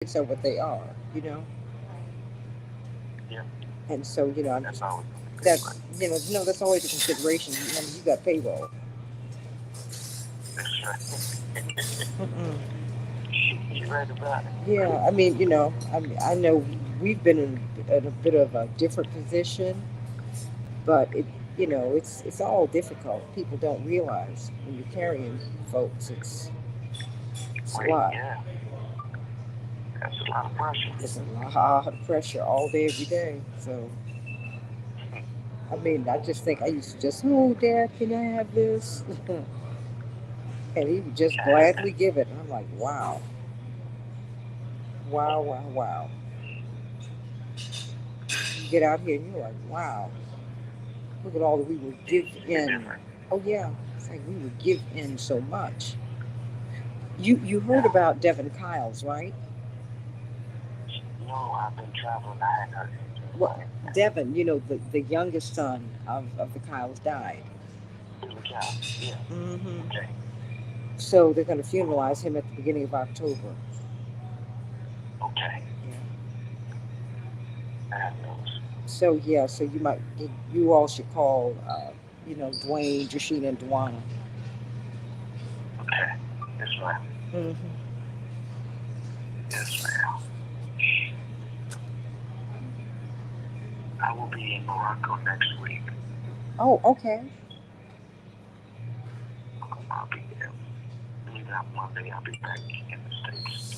are what they are, you know. Yeah, And so, I'm that's just always that's no, that's always a consideration. You got payroll. that's right. Mm-mm. You're right about it. Yeah, I know we've been in a bit of a different position, but it's all difficult. People don't realize when you're carrying folks, it's a Wait, lot. yeah, that's a lot of pressure. It's a lot of pressure all day, every day. So, I just think I used to just, oh, Dad, can I have this? And he would just gladly give it. And I'm like, wow, wow, wow, wow. You get out here and you're like, wow, look at all that we would give It's in. different. Oh yeah, it's like we would give in so much. You heard Yeah. about Devin Kiles, right? No, I've been traveling. I hadn't heard anything Well, about it. Devin, the youngest son of the Kiles died. Billy Cow. Yeah. Hmm. Okay. So they're going to funeralize him at the beginning of October. Okay. Yeah. I have those. So yeah, so you all should call, Dwayne, Jashina, and Dwana. Okay. Yes, ma'am. Hmm. Yes, ma'am. I will be in Morocco next week. Oh, okay, I'll be there. Leave out Monday. I'll be back in the States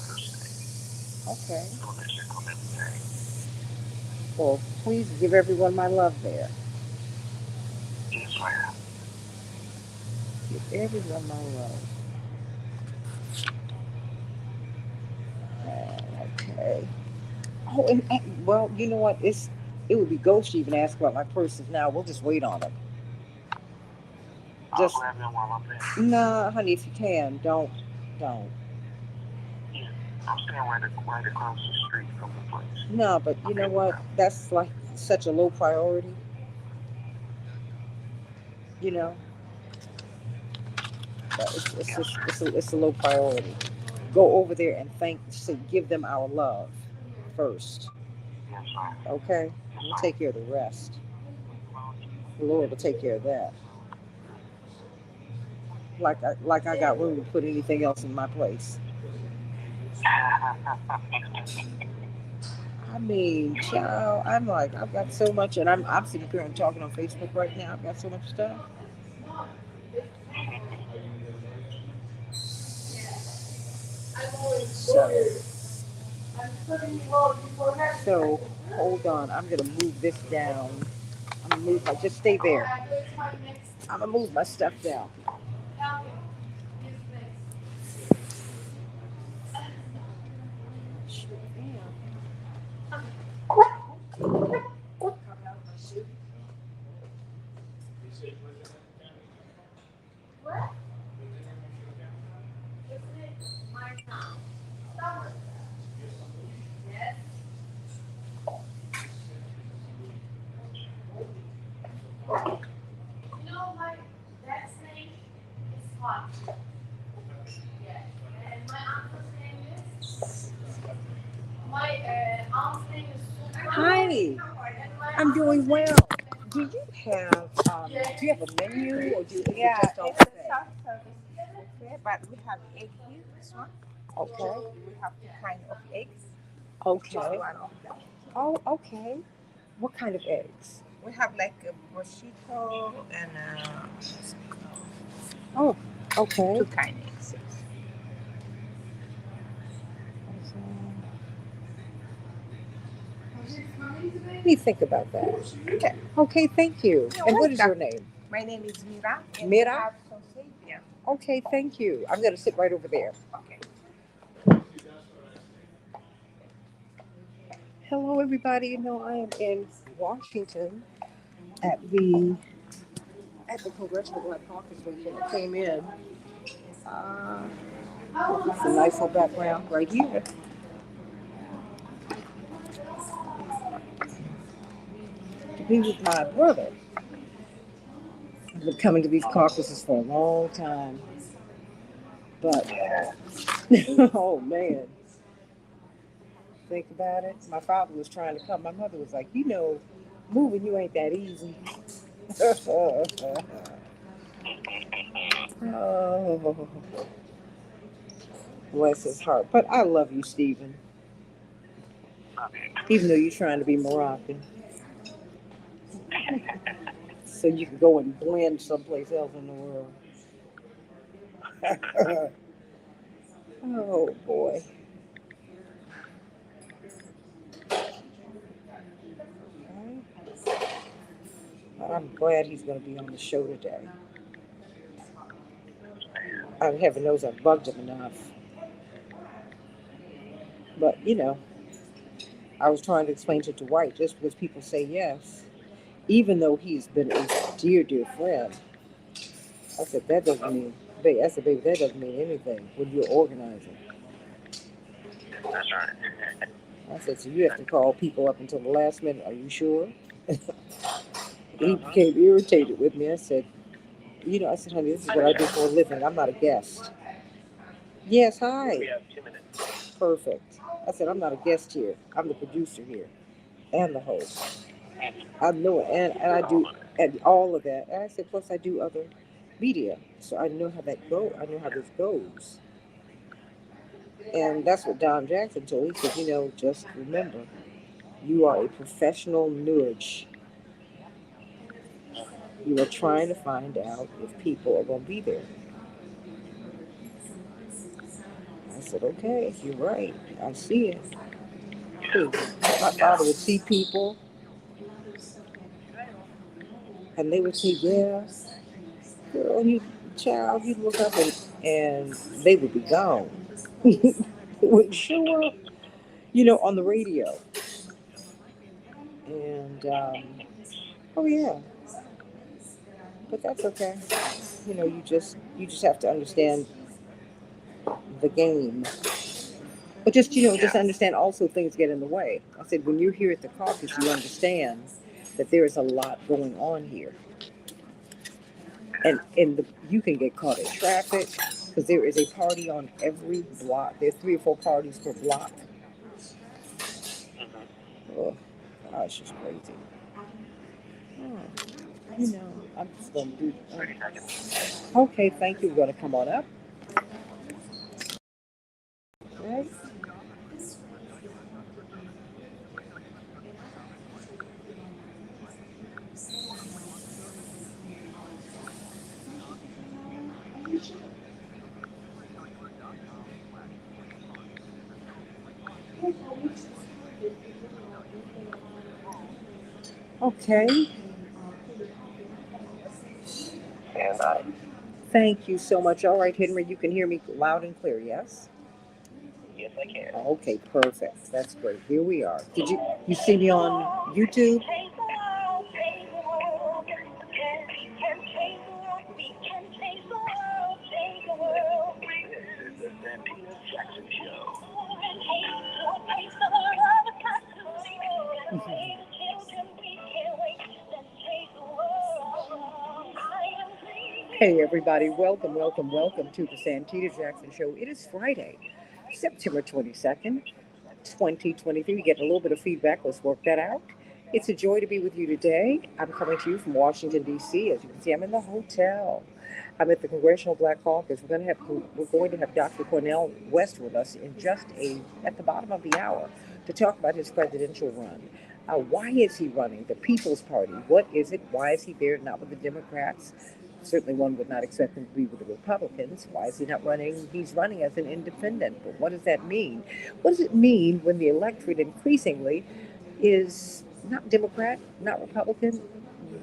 Thursday. okay. Go to check on everything. Well, please give everyone my love there. Yes, ma'am. Give everyone my love. Okay. Oh, well, you know what? It would be gauche to even ask about my purses now. We'll just wait on it. I'll Just grab them while I'm there. nah, honey. If you can, don't. Yeah. I'm staying right across the street from the place. No, but you know Okay with what? that. That's like such a low priority. You know, it's Yes, just ma'am. it's a low priority. Go over there and give them our love first. Yes, ma'am. Okay, Yes, we'll ma'am. take care of the rest. The Lord will take care of that. Like I got room to put anything else in my place. I mean, child, I'm like, I've got so much, and I'm sitting here and talking on Facebook right now. I've got so much stuff. So, so hold on. I'm gonna move this down. I'm gonna move my. Just stay there. I'm gonna move my stuff down. Hi, I'm doing well. Do you do you have a menu or is it Yeah, just all it's a buffet? self-service buffet, but we have egg here, this one. Okay, We have two kind of eggs. Choose okay. one of them. Oh, okay. What kind of eggs? We have like a broshito and Oh, okay. two kind eggs. Yes. Let me think about that. Okay. Okay, thank you. You're And what is your welcome. name? My name is Mira, and we Mira? have sausage. Yeah. Okay, thank you. I'm going to sit right over there. Okay. Hello, everybody. I am in Washington at the Congressional Black Caucus when I came in. Uh, it's a nice little background right here to be with my brother. I've been coming to these caucuses for a long time, but Yeah. oh man, think about it. My father was trying to come. My mother was like, moving you ain't that easy. Oh, bless his heart. But I love you, Stephen, Love you too. even though you're trying to be Moroccan. So you can go and blend someplace else in the world. Oh, boy. I'm glad he's going to be on the show today. Yes, ma'am. Heaven knows I've bugged him enough. But, I was trying to explain to Dwight just because people say yes, even though he's been a dear, dear friend. I said, that doesn't mean, baby, I said, baby, that doesn't mean anything when you're organizing. That's right. I said, so you have to call people up until the last minute. Are you sure? He Mm-hmm. became irritated with me. I said, I said, honey, this is what I do for a living. I'm not a guest. Yes, We hi. have 2 minutes. Perfect. I said, I'm not a guest here. I'm the producer here and the host. I know it, and I All do of it. and all of that. And I said, plus I do other media, so I know how that go. I know how this goes, and that's what Don Jackson told me. He said, just remember, you are a professional nudge. You are trying to find out if people are going to be there. I said, okay, you're right. I see it. Yeah. Hey, my Yeah. father would see people, and they would say, yeah, girl, child, you look up and they would be gone. Wouldn't show up, on the radio. And, oh yeah, but that's okay. You just have to understand the game. But just Yeah. understand also things get in the way. I said, when you're here at the caucus, you understand that there is a lot going on here. And you can get caught in traffic because there is a party on every block. There are 3 or 4 parties per block. Mm-hmm. Oh, gosh, it's crazy. Oh, I'm just going to do. 30 seconds. Okay, thank you. We're going to come on up. Right? Okay. And I. Thank you so much. All right, Henry, you can hear me loud and clear, yes? Yes, I can. Okay, perfect. That's great. Here we are. Did you see me on YouTube? This is the Santita Jackson Show. Hey, everybody. Welcome, welcome, welcome to the Santita Jackson Show. It is Friday, September 22nd, 2023. We get a little bit of feedback. Let's work that out. It's a joy to be with you today. I'm coming to you from Washington, D.C. As you can see, I'm in the hotel. I'm at the Congressional Black Caucus. We're going to have Dr. Cornell West with us in just at the bottom of the hour to talk about his presidential run. Why is he running? The People's Party. What is it? Why is he there? Not with the Democrats. Certainly, one would not expect him to be with the Republicans. Why is he not running? He's running as an independent. But what does that mean? What does it mean when the electorate increasingly is not Democrat, not Republican?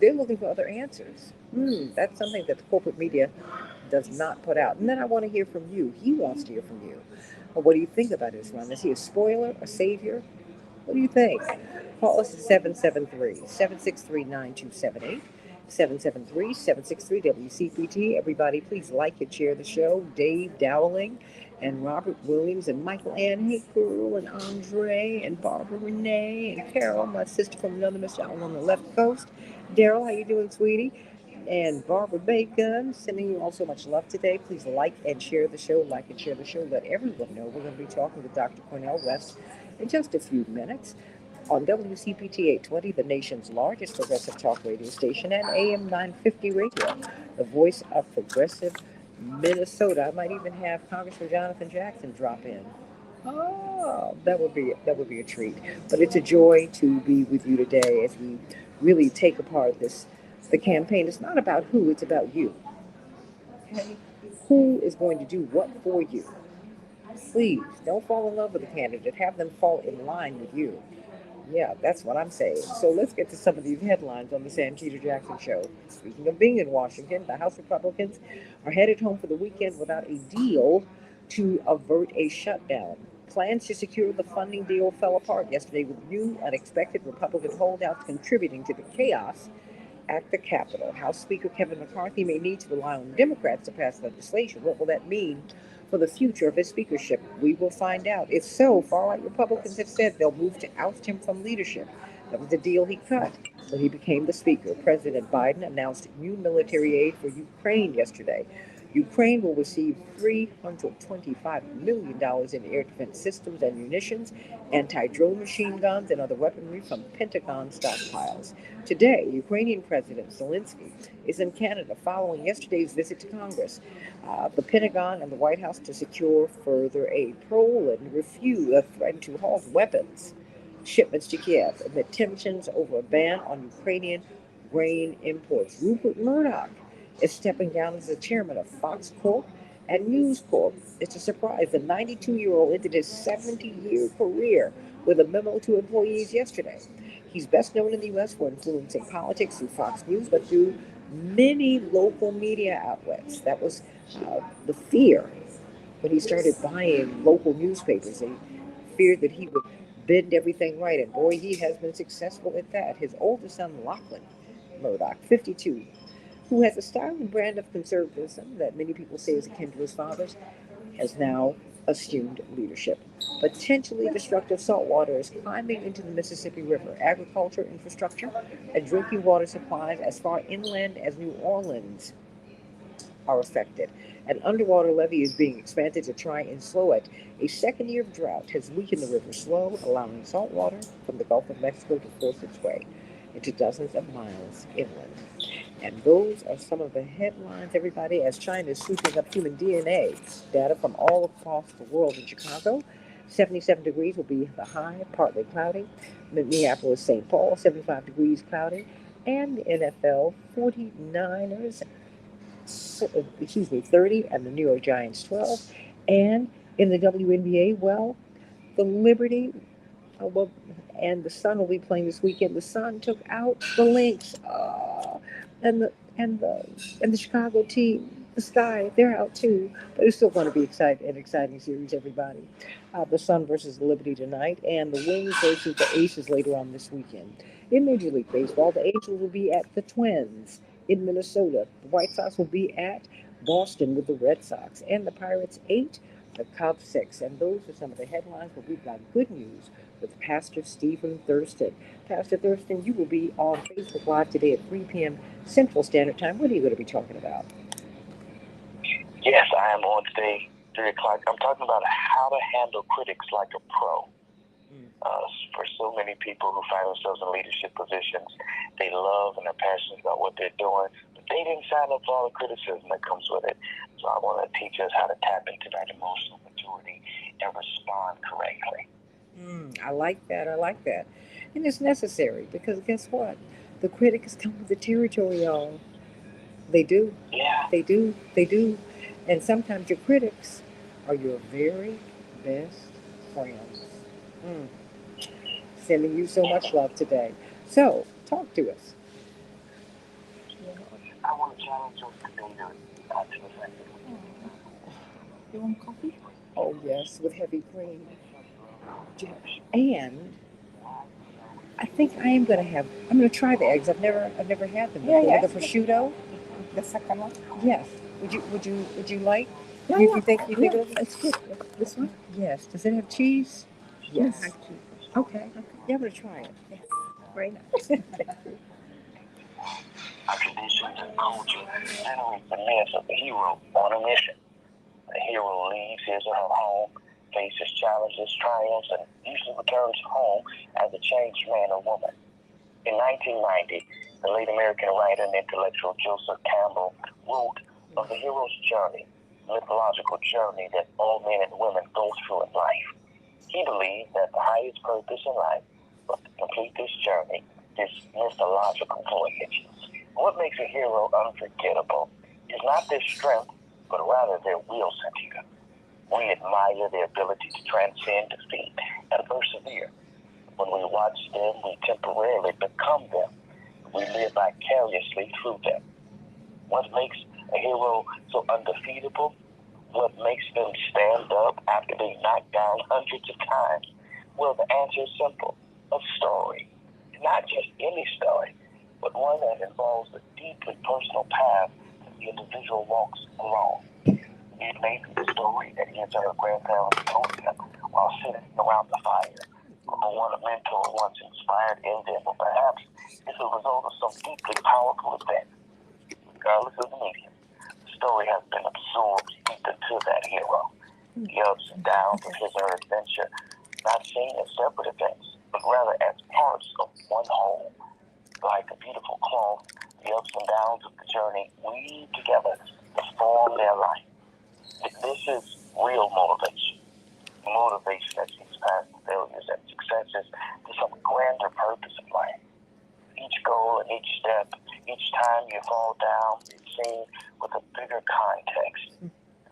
They're looking for other answers. That's something that the corporate media does not put out. And then I want to hear from you. He wants to hear from you. Well, what do you think about his run? Is he a spoiler, a savior? What do you think? Call us at 773-763-9278. 773-763 WCPT. Everybody, please like and share the show. Dave Dowling and Robert Williams and Michael Ann Hickerl and Andre and Barbara Renee and Carol, my sister from another Miss Allen on the left coast. Daryl, how you doing, sweetie? And Barbara Bacon, sending you all so much love today. Please like and share the show. Like and share the show. Let everyone know we're going to be talking with Dr. Cornell West in just a few minutes on WCPT 820, the nation's largest progressive talk radio station, and AM 950 radio, the voice of progressive Minnesota. I might even have Congressman Jonathan Jackson drop in. Oh, that would be a treat. But it's a joy to be with you today as we really take apart the campaign. It's not about who, it's about you. Okay? Who is going to do what for you? Please don't fall in love with a candidate. Have them fall in line with you. Yeah, that's what I'm saying. So let's get to some of these headlines on the Santita Jackson Show. Speaking of being in Washington, the House Republicans are headed home for the weekend without a deal to avert a shutdown. Plans to secure the funding deal fell apart yesterday with new unexpected Republican holdouts contributing to the chaos at the Capitol. House Speaker Kevin McCarthy may need to rely on Democrats to pass legislation. What will that mean for the future of his speakership? We will find out. If so, far right Republicans have said they'll move to oust him from leadership. That was the deal he cut when he became the speaker. President Biden announced new military aid for Ukraine yesterday. Ukraine will receive $325 million in air defense systems and munitions, anti drone machine guns, and other weaponry from Pentagon stockpiles. Today, Ukrainian President Zelensky is in Canada following yesterday's visit to Congress, the Pentagon, and the White House to secure further aid. Poland refused a threat to halt weapons shipments to Kiev amid tensions over a ban on Ukrainian grain imports. Rupert Murdoch is stepping down as the chairman of Fox Corp and News Corp. It's a surprise. The 92-year-old ended his 70-year career with a memo to employees yesterday. He's best known in the U.S. for influencing politics through Fox News, but through many local media outlets. That was the fear when he started buying local newspapers. They feared that he would bend everything right, and boy, he has been successful at that. His oldest son, Lachlan Murdoch, 52, who has a style and brand of conservatism that many people say is akin to his father's, has now assumed leadership. Potentially destructive salt water is climbing into the Mississippi River. Agriculture, infrastructure, and drinking water supplies as far inland as New Orleans are affected. An underwater levee is being expanded to try and slow it. A second year of drought has weakened the river slow, allowing salt water from the Gulf of Mexico to force its way into dozens of miles inland. And those are some of the headlines, everybody, as China is sweeping up human DNA data from all across the world. In Chicago, 77 degrees will be the high, partly cloudy. Minneapolis, St. Paul, 75 degrees cloudy. And the NFL, 49ers, 30, and the New York Giants, 12. And in the WNBA, well, the Liberty well, and the Sun will be playing this weekend. The Sun took out the Lynx, and the Chicago team, the Sky, they're out too. But it's still going to be an exciting series, everybody. The Sun versus the Liberty tonight, and the Wings versus the Aces later on this weekend. In Major League Baseball, the Angels will be at the Twins in Minnesota. The White Sox will be at Boston with the Red Sox, and the Pirates 8, the Cubs 6. And those are some of the headlines, but we've got good news with Pastor Stephen Thurston. Pastor Thurston, you will be on Facebook Live today at 3 p.m. Central Standard Time. What are you going to be talking about? Yes, I am on today, 3 o'clock. I'm talking about how to handle critics like a pro. For so many people who find themselves in leadership positions, they love and are passionate about what they're doing, but they didn't sign up for all the criticism that comes with it. So I want to teach us how to tap into that emotional maturity and respond correctly. I like that. I like that. And it's necessary because guess what? The critics come with the territory, y'all. They do. Yeah. They do. They do. And sometimes your critics are your very best friends. Mm. Sending you so much love today. So, talk to us. I want to challenge us today to the fact that we You want coffee? Oh, yes, with heavy cream. And I think I'm going to try the eggs. I've never had them before. Yeah. The prosciutto. The second one? Yes. Would you like? Yeah, You yeah. think Yeah, of it? it's good. This one? Yes. Does it have cheese? Yes. Yes. Actually. Okay. Yeah, I'm going to try it. Yes. Very nice. our traditions and culture generates the myth of the hero on a mission. The hero leaves his or her home faces challenges, triumphs, and usually returns home as a changed man or woman. In 1990, the late American writer and intellectual Joseph Campbell wrote of the hero's journey, mythological journey that all men and women go through in life. He believed that the highest purpose in life was to complete this journey, this mythological voyage. What makes a hero unforgettable is not their strength, but rather their will, Santita. We admire their ability to transcend defeat and persevere. When we watch them, we temporarily become them. We live vicariously through them. What makes a hero so undefeatable? What makes them stand up after being knocked down hundreds of times? Well, the answer is simple. A story. Not just any story, but one that involves a deeply personal path that the individual walks alone. It may be the story that his or her grandparents told him while sitting around the fire, or one a mentor once inspired in them, or perhaps it's a result of some deeply powerful event. Regardless of the medium, the story has been absorbed deep into that hero. The ups and downs of his or her adventure, not seen as separate events, but rather as parts of one whole. Like a beautiful cloth, the ups and downs of the journey weave together to form their life. This is real motivation. Motivation that sees past failures and successes to some grander purpose of life. Each goal and each step, each time you fall down, it's seen with a bigger context.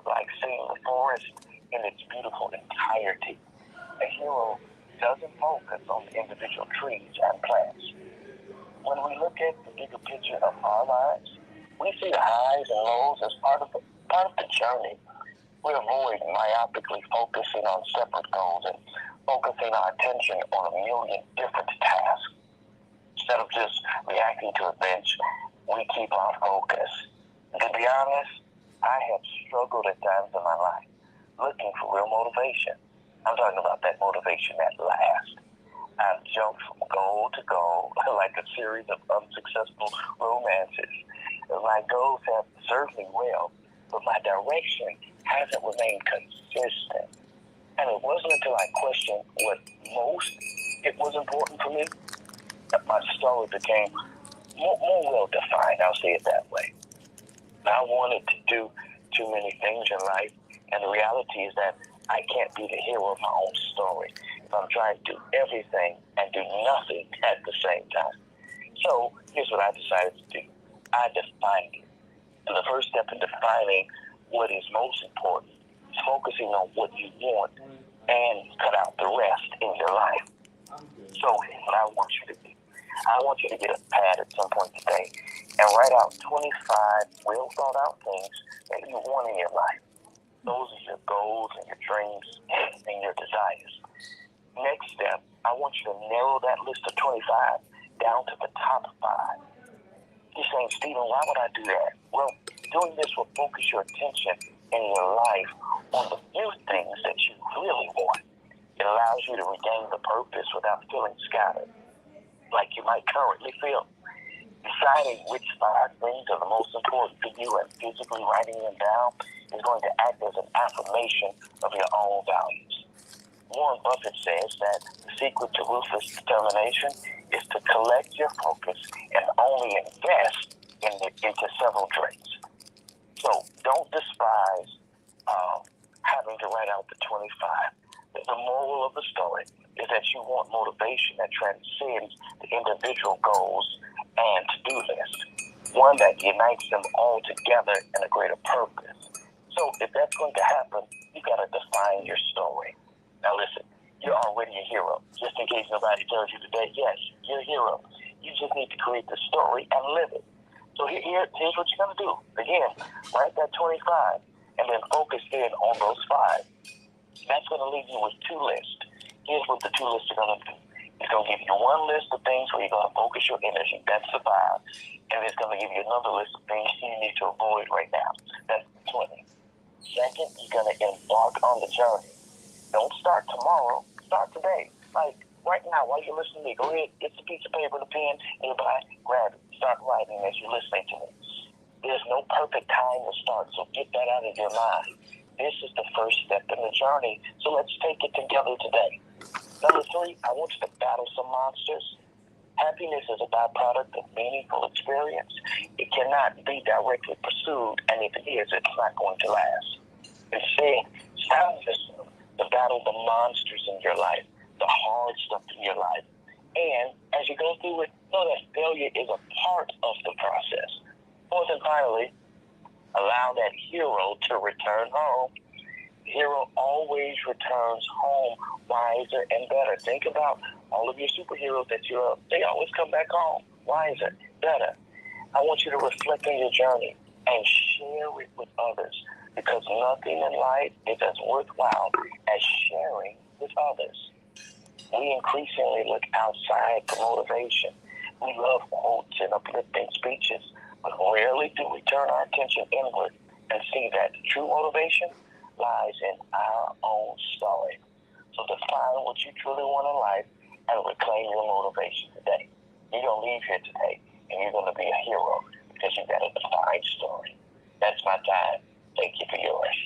Like seeing the forest in its beautiful entirety. A hero doesn't focus on the individual trees and plants. When we look at the bigger picture of our lives, we see the highs and lows as part of the journey. We avoid myopically focusing on separate goals and focusing our attention on a million different tasks. Instead of just reacting to events, we keep our focus. And to be honest, I have struggled at times in my life looking for real motivation. I'm talking about that motivation that lasts. I've jumped from goal to goal like a series of unsuccessful romances. My goals have served me well, but my direction hasn't remained consistent. And it wasn't until I questioned what it was important for me that my story became more well-defined, I'll say it that way. I wanted to do too many things in life, and the reality is that I can't be the hero of my own story if I'm trying to do everything and do nothing at the same time. So here's what I decided to do. I defined it. And the first step in defining what is most important is focusing on what you want and cut out the rest in your life. So here's what I want you to do. I want you to get a pad at some point today and write out 25 well thought out things that you want in your life. Those are your goals and your dreams and your desires. Next step, I want you to narrow that list of 25 down to the top 5. You're saying, Stephen, why would I do that? Well, doing this will focus your attention in your life on the few things that you really want. It allows you to regain the purpose without feeling scattered, like you might currently feel. Deciding which 5 things are the most important to you and physically writing them down is going to act as an affirmation of your own values. Warren Buffett says that the secret to ruthless determination is to collect your focus and only invest into several traits. So don't despise having to write out the 25. The moral of the story is that you want motivation that transcends the individual goals and to-do list, one that unites them all together in a greater purpose. So if that's going to happen, you got to define your story. Now listen, you're already a hero. Just in case nobody tells you today, yes, you're a hero. You just need to create the story and live it. So here's what you're going to do. Again, write that 25 and then focus in on those 5. That's going to leave you with 2 lists. Here's what the 2 lists are going to do. It's going to give you one list of things where you're going to focus your energy. That's the 5. And it's going to give you another list of things you need to avoid right now. That's 20. Second, you're going to embark on the journey. Don't start tomorrow. Start today. Like right now, while you're listening to me, go ahead, get a piece of paper and a pen nearby, grab it. Start writing as you're listening to me. There's no perfect time to start, so get that out of your mind. This is the first step in the journey. So let's take it together today. Number 3, I want you to battle some monsters. Happiness is a byproduct of meaningful experience. It cannot be directly pursued, and if it is, it's not going to last. Instead, challenge yourself to battle the monsters in your life, the hard stuff in your life. And as you go through it, know that failure is a part of the process. Fourth and finally, allow that hero to return home. The hero always returns home wiser and better. Think about all of your superheroes that you love. They always come back home wiser, better. I want you to reflect on your journey and share it with others, because nothing in life is as worthwhile as sharing with others. We increasingly look outside for motivation. We love quotes and uplifting speeches, but rarely do we turn our attention inward and see that true motivation lies in our own story. So define what you truly want in life and reclaim your motivation today. You're going to leave here today and you're going to be a hero because you've got a defined story. That's my time. Thank you for yours.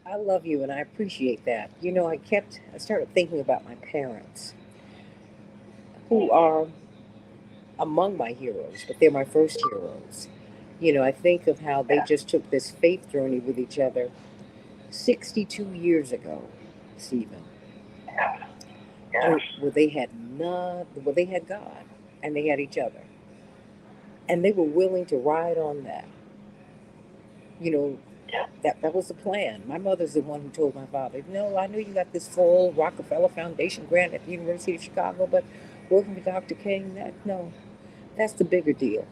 I love you and I appreciate that. I started thinking about my parents, who are among my heroes, but they're my first heroes. I think of how they just took this faith journey with each other 62 years ago, Stephen. Yes. Where they had none, well, they had God and they had each other. And they were willing to ride on that. You know, that was the plan. My mother's the one who told my father, no, I know you got this full Rockefeller Foundation grant at the University of Chicago, but working with Dr. King, no, that's the bigger deal.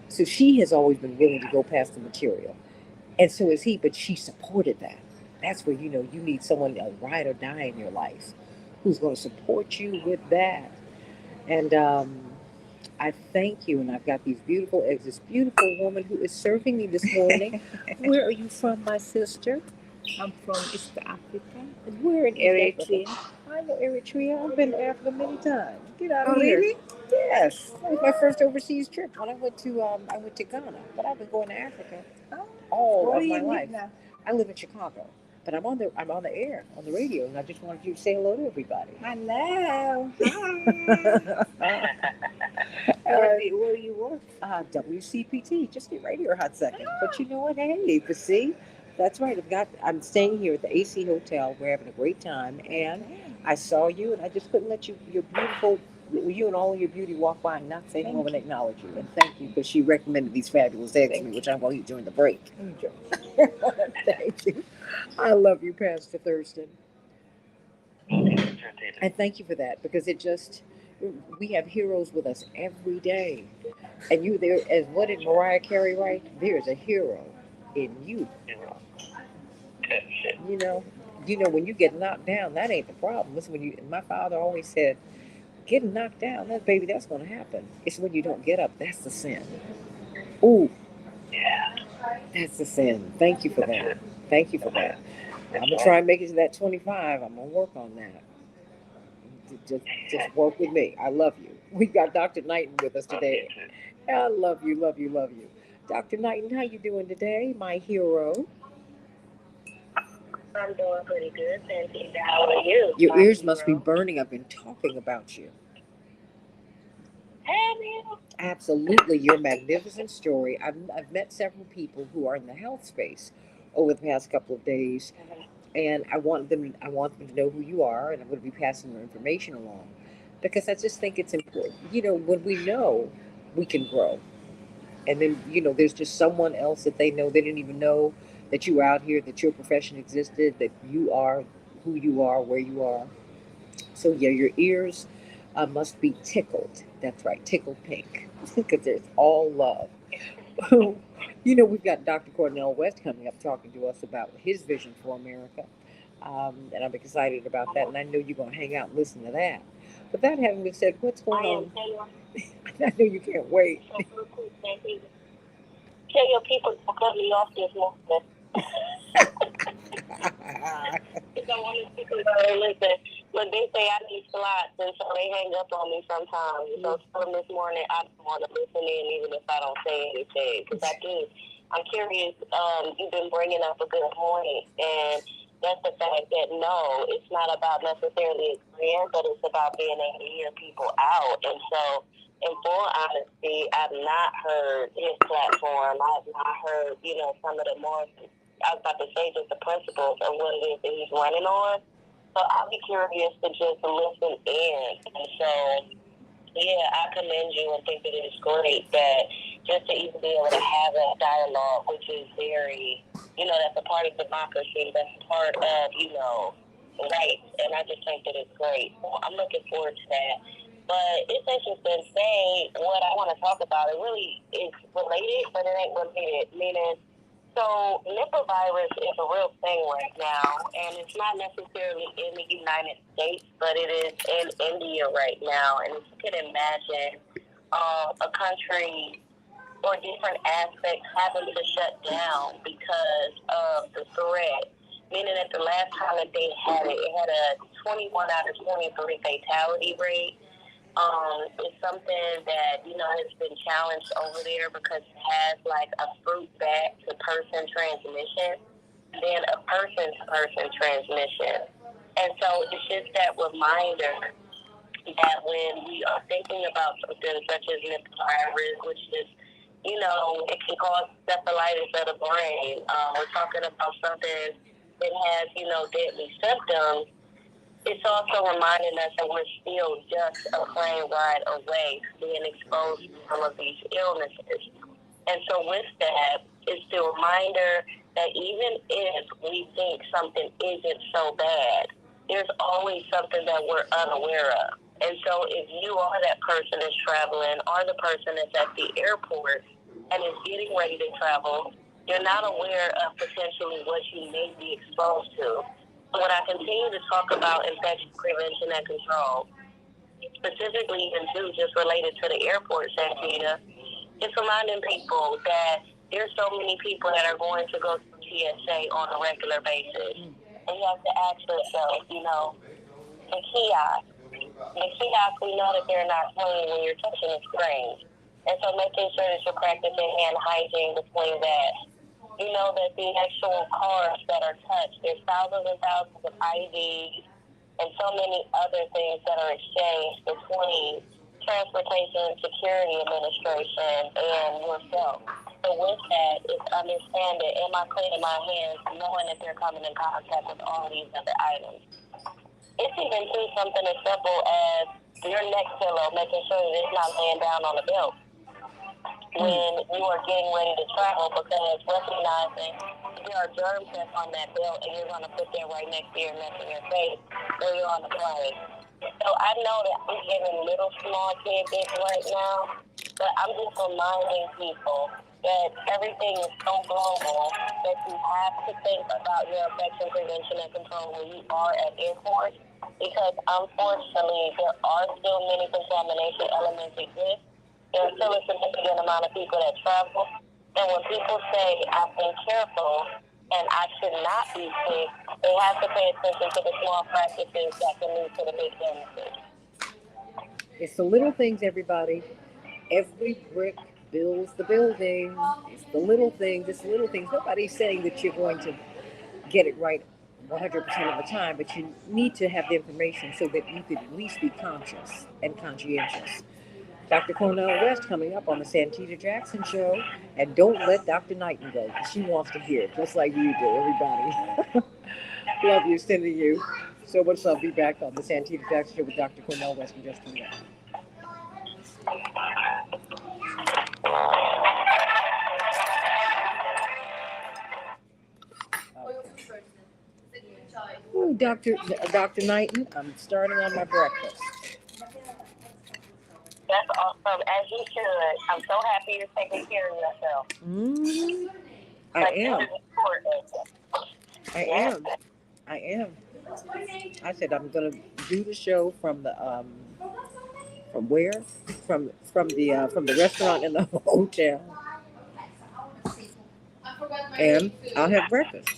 So she has always been willing to go past the material. And so is he, but she supported that. That's where, you need someone, a ride or die in your life, who's going to support you with that. And I thank you. And I've got this beautiful woman who is serving me this morning. Where are you from, my sister? I'm from East Africa. Where in East Africa? Eritrea. I know Eritrea. I've been to Africa many times. Get out of Oh, here. really? Yes, that was my first overseas trip when I went to Ghana. But I've been going to Africa Oh, all where of do my you live life. now? I live in Chicago, but I'm on the air on the radio, and I just wanted you to say hello to everybody. Hello. Hi. Where do you work? WCPT, just get right here a hot second. But you know what? Hey, but see, that's right. I'm staying here at the AC Hotel. We're having a great time, and I saw you, and I just couldn't let your beautiful, you and all of your beauty walk by and not say hello and acknowledge you. And thank you, because she recommended these fabulous eggs to me, which I'm going to eat during the break. Enjoy. Thank you. I love you, Pastor Thurston. And thank you for that, because we have heroes with us every day. And you there, as what did Mariah Carey write? There's a hero in you. You know, when you get knocked down, that ain't the problem. It's when my father always said, getting knocked down, that's going to happen. It's when you don't get up. That's the sin. Ooh, that's the sin. Thank you for that. Thank you for that. I'm going to try and make it to that 25. I'm going to work on that. Just work with me. I love you. We got Dr. Knighton with us today. I love you, love you, love you. Dr. Knighton, how you doing today, my hero? I'm doing pretty good, Santita. How are you? Your ears must be burning. I've been talking about you. Have you? Absolutely, your magnificent story. I've met several people who are in the health space over the past couple of days, and I want them to know who you are, and I'm going to be passing your information along, because I just think it's important. When we know, we can grow. And then there's just someone else that they know, they didn't even know that you were out here, that your profession existed, that you are who you are, where you are. So yeah, your ears must be tickled. That's right, tickled pink, because there's all love. We've got Dr. Cornell West coming up talking to us about his vision for America, and I'm excited about that, and I know you're going to hang out and listen to that. But that having been said, what's going on? I know you can't wait. Tell your people to cut me off this morning. Because I want to listen. But they say I need slots, and so they hang up on me sometimes. So tell them this morning I don't want to listen in, even if I don't say anything. Because I I'm curious. You've been bringing up a good point, and that's the fact that no, it's not about necessarily agreeing, but it's about being able to hear people out. And so, in full honesty, I've not heard his platform. I've not heard, some of the more, I was about to say, just the principles of what it is that he's running on. So I'll be curious to just listen in. And so, yeah, I commend you and think that it's great that just to even be able to have that dialogue, which is very, that's a part of democracy, that's a part of, rights. And I just think that it's great. So I'm looking forward to that. But it's interesting to say what I want to talk about. It really is related, but it ain't related. Meaning, so Nipah virus is a real thing right now, and it's not necessarily in the United States, but it is in India right now. And if you can imagine a country or different aspects having to shut down because of the threat, meaning that the last time that they had it, it had a 21 out of 23 fatality rate. It's something that, has been challenged over there because it has like a fruit bat to person transmission, then a person to person transmission. And so it's just that reminder that when we are thinking about something such as Nipah virus, which is, it can cause encephalitis of the brain. We're talking about something that has, deadly symptoms. It's also reminding us that we're still just a plane ride away from being exposed to some of these illnesses. And so with that, it's the reminder that even if we think something isn't so bad, there's always something that we're unaware of. And so if you are that person that's traveling or the person that's at the airport and is getting ready to travel, you're not aware of potentially what you may be exposed to. When I continue to talk about infection prevention and control, specifically even too just related to the airport, Santita, it's reminding people that there's so many people that are going to go through TSA on a regular basis. And you have to ask yourself, the kiosk. The kiosk, we know that they're not clean when you're touching the screens. And so making sure that you're practicing hand hygiene between that. That the actual cars that are touched, there's thousands and thousands of IVs and so many other things that are exchanged between Transportation Security Administration and yourself. So with that, it's understanding, am I cleaning my hands, knowing that they're coming in contact with all these other items. It's even too something as simple as your neck pillow, making sure that it's not laying down on the belt when you are getting ready to travel, because recognizing there are germ tests on that belt and you're going to put that right next to your neck and your face when you're on the plane. So I know that I'm giving little small tidbits right now, but I'm just reminding people that everything is so global that you have to think about your infection prevention and control when you are at airports, because unfortunately there are still many contamination elements exist. There's still a significant amount of people that travel. And when people say, I've been careful and I should not be sick, they have to pay attention to the small practices that can lead to the big illnesses. It's the little things, everybody. Every brick builds the building. It's the little things. It's the little things. Nobody's saying that you're going to get it right 100% of the time, but you need to have the information so that you could at least be conscious and conscientious. Dr. Cornell West coming up on the Santita Jackson Show. And don't let Dr. Knighton go, because she wants to hear it, just like you do, everybody. Love you, sending you so much love. Be back on the Santita Jackson Show with Dr. Cornell West in just a minute. Ooh, Dr. Knighton, I'm starting on my breakfast. That's awesome, as you should. I'm so happy you're taking care of yourself. I am. I am. I said I'm gonna do the show from the from where? From the restaurant in the hotel, and I'll have breakfast.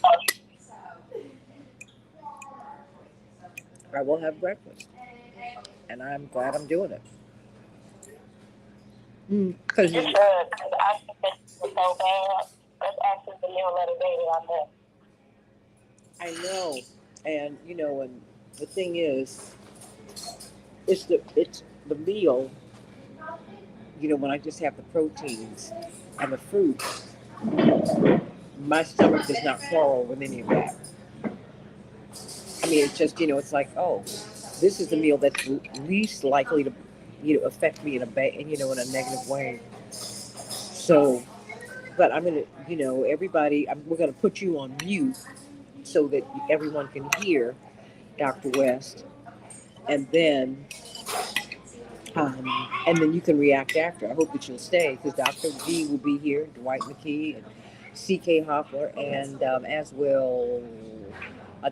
I will have breakfast, and I'm glad I'm doing it. Because I think it's so bad. That's actually the meal of the day that I missed. I know, and and the thing is, it's the meal. When I just have the proteins and the fruits, my stomach does not quarrel with any of that. I mean, it's just it's like, oh, this is the meal that's least likely to affect me in a negative way. So, but I'm gonna everybody, we're gonna put you on mute so that everyone can hear Dr. West, and then you can react after. I hope that you'll stay because Dr. V will be here, Dwight McKee and C.K. Hoffler, and as will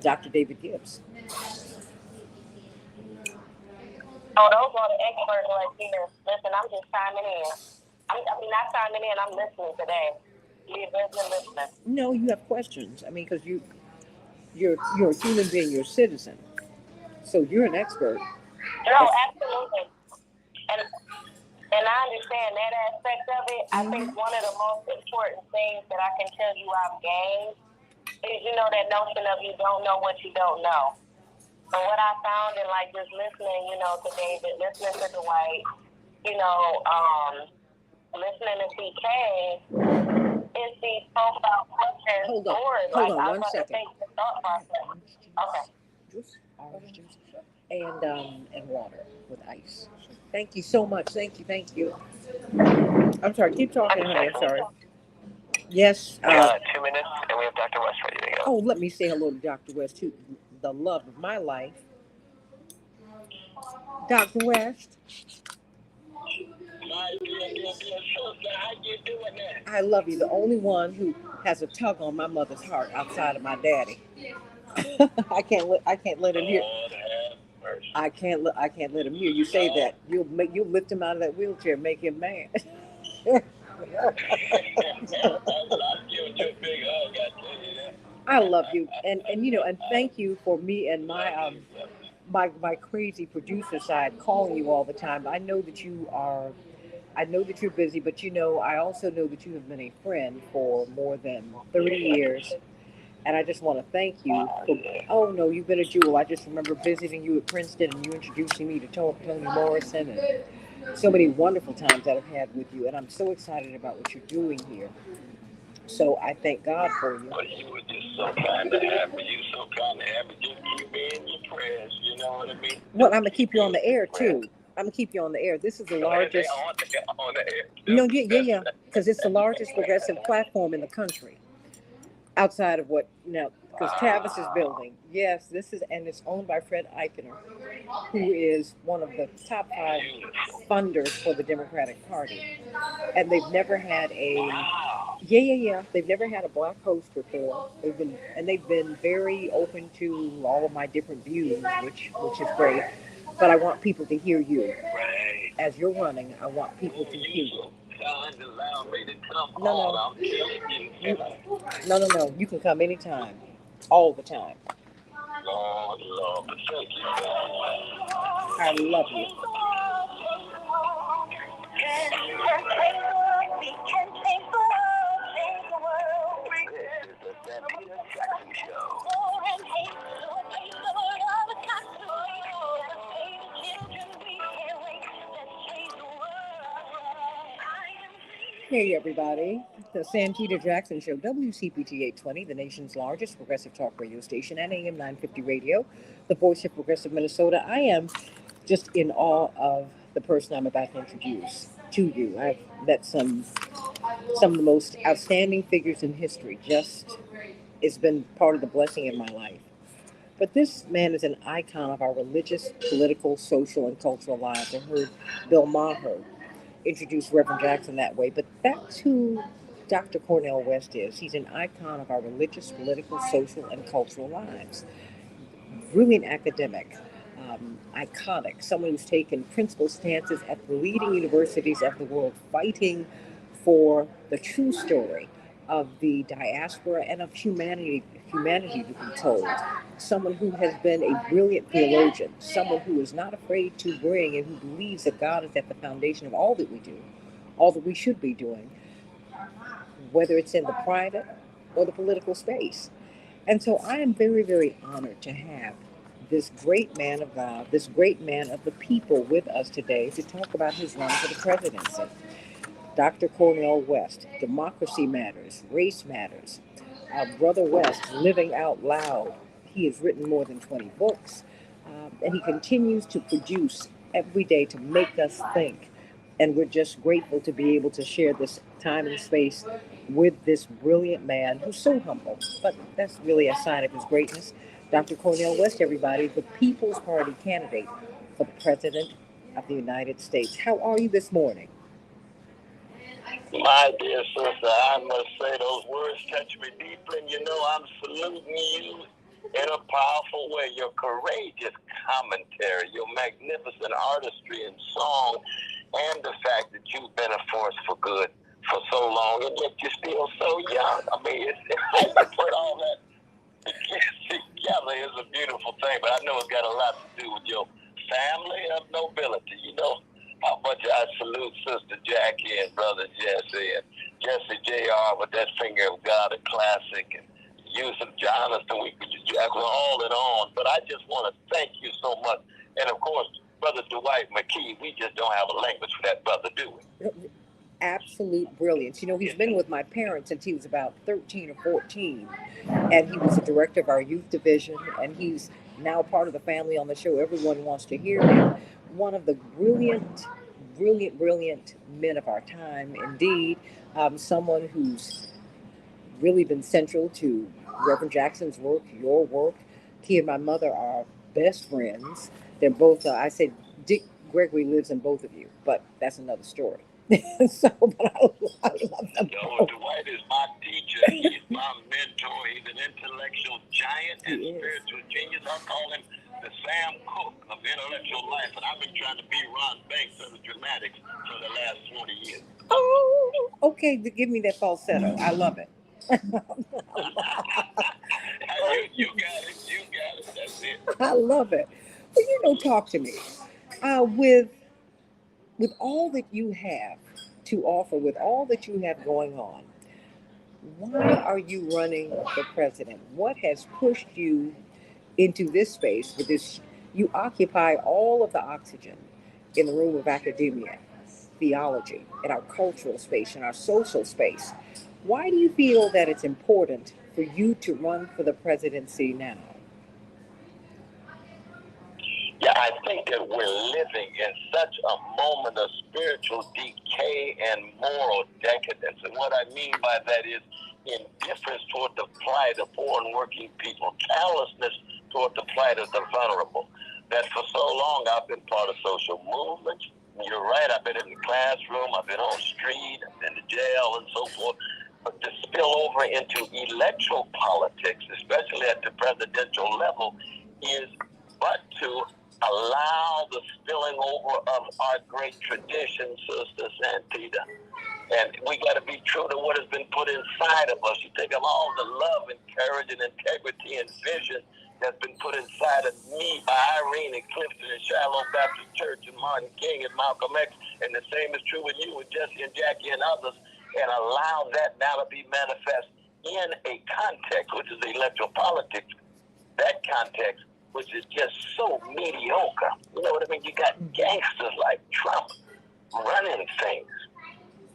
Dr. David Gibbs. Oh, those are the experts right here. Listen, I'm just chiming in. Not chiming in. I'm listening today. Listening. No, you have questions. I mean, because you're a human being, you're a citizen, so you're an expert. No, absolutely. And I understand that aspect of it. I think one of the most important things that I can tell you I've gained is that notion of you don't know what you don't know. And what I found in like just listening, to David, listening to Dwight, listening to CK, is the profile questions. Hold on, one second. Okay. Orange juice, and water with ice. Thank you so much. Thank you. I'm sorry. Keep talking, honey. I'm sorry. Yes. 2 minutes, and we have Dr. West ready to go. Oh, let me say hello to Dr. West, too, the love of my life. Dr. West. I love you. The only one who has a tug on my mother's heart outside of my daddy. I can't let him hear. I can't let him hear you say that. You'll lift him out of that wheelchair, and make him mad. I love you, and thank you for me and my crazy producer side calling you all the time. I know that you're busy, but I also know that you have been a friend for more than 30 years. And I just want to thank you for, oh no, you've been a jewel. I just remember visiting you at Princeton and you introducing me to Toni Morrison and so many wonderful times that I've had with you. And I'm so excited about what you're doing here. So I thank God for you. But you were just so kind to have me. You so kind to have me. Just keep me in your prayers. You know what I mean? Well, I'm going to keep you on the air too. I'm going to keep you on the air. This is the largest. On the air. No, yeah. Because it's the largest progressive platform in the country. Outside of what because Tavis is building. Yes, and it's owned by Fred Eichner, who is one of the top 5 funders for the Democratic Party. And they've never had yeah. They've never had a black host before. They've been very open to all of my different views, which is great. But I want people to hear you. As you're running, I want people to hear you. No. No. You can come anytime. All the time. Lord, thank you. I love you. This is the Santita Jackson Show. Hey everybody, the Santita Jackson Show, WCPT 820, the nation's largest progressive talk radio station, and AM 950 radio, the voice of progressive Minnesota. I am just in awe of the person I'm about to introduce to you. I've met some of the most outstanding figures in history. It's been part of the blessing in my life. But this man is an icon of our religious, political, social, and cultural lives. I heard Bill Maher introduce Reverend Jackson that way. But that's who Dr. Cornel West is. He's an icon of our religious, political, social, and cultural lives. Brilliant academic, iconic, someone who's taken principled stances at the leading universities of the world, fighting for the true story of the diaspora and of humanity to be told. Someone who has been a brilliant theologian, someone who is not afraid to bring and who believes that God is at the foundation of all that we do, all that we should be doing. whether it's in the private or the political space. And so I am very, very honored to have this great man of God, this great man of the people with us today to talk about his run for the presidency. Dr. Cornel West, Democracy Matters, Race Matters. Brother West, Living Out Loud. He has written more than 20 books, and he continues to produce every day to make us think. And we're just grateful to be able to share this time and space with this brilliant man who's so humble. But that's really a sign of his greatness. Dr. Cornel West, everybody, the People's Party candidate for the President of the United States. How are you this morning? My dear sister, I must say those words touch me deeply, and I'm saluting you in a powerful way. Your courageous commentary, your magnificent artistry and song, and the fact that you've been a force for good for so long, and yet you're still so young. I mean, how you put all that together is a beautiful thing, but I know it's got a lot to do with your family of nobility. How much I salute Sister Jackie and Brother Jesse and Jesse Jr. with that Finger of God, a classic, and Yusuf Jonathan. We could just go on and on, but I just want to thank you so much. And of course, Brother Dwight McKee, we just don't have a language for that brother, do we? Absolute brilliance. He's been with my parents since he was about 13 or 14, and he was the director of our youth division, and he's now part of the family on the show. Everyone wants to hear him. One of the brilliant, brilliant, brilliant men of our time, indeed. Someone who's really been central to Reverend Jackson's work, your work. He and my mother are best friends. They're both, I said, Dick Gregory lives in both of you, but that's another story. But I love them. Dwight is my teacher. He's my mentor. He's an intellectual giant and spiritual genius. I call him the Sam Cooke of intellectual life, and I've been trying to be Ron Banks of the dramatics for the last 20 years. Oh, okay. Give me that falsetto. I love it. You got it. You got it. That's it. I love it. Well, talk to me. With all that you have to offer, with all that you have going on, why are you running for president? What has pushed you into this space with this? You occupy all of the oxygen in the room of academia, theology, in our cultural space, in our social space. Why do you feel that it's important for you to run for the presidency now? Yeah, I think that we're living in such a moment of spiritual decay and moral decadence. And what I mean by that is indifference toward the plight of poor and working people, callousness toward the plight of the vulnerable. That for so long I've been part of social movements. You're right, I've been in the classroom, I've been on the street, I've been to jail and so forth. But to spill over into electoral politics, especially at the presidential level, is but to allow the spilling over of our great tradition, Sister Santita. And we got to be true to what has been put inside of us. You think of all the love and courage and integrity and vision that's been put inside of me by Irene and Clifton and Shiloh Baptist Church and Martin King and Malcolm X. And the same is true with you, with Jesse and Jackie and others. And allow that now to be manifest in a context, which is electoral politics. That context, which is just so mediocre. You know what I mean? You got gangsters like Trump running things.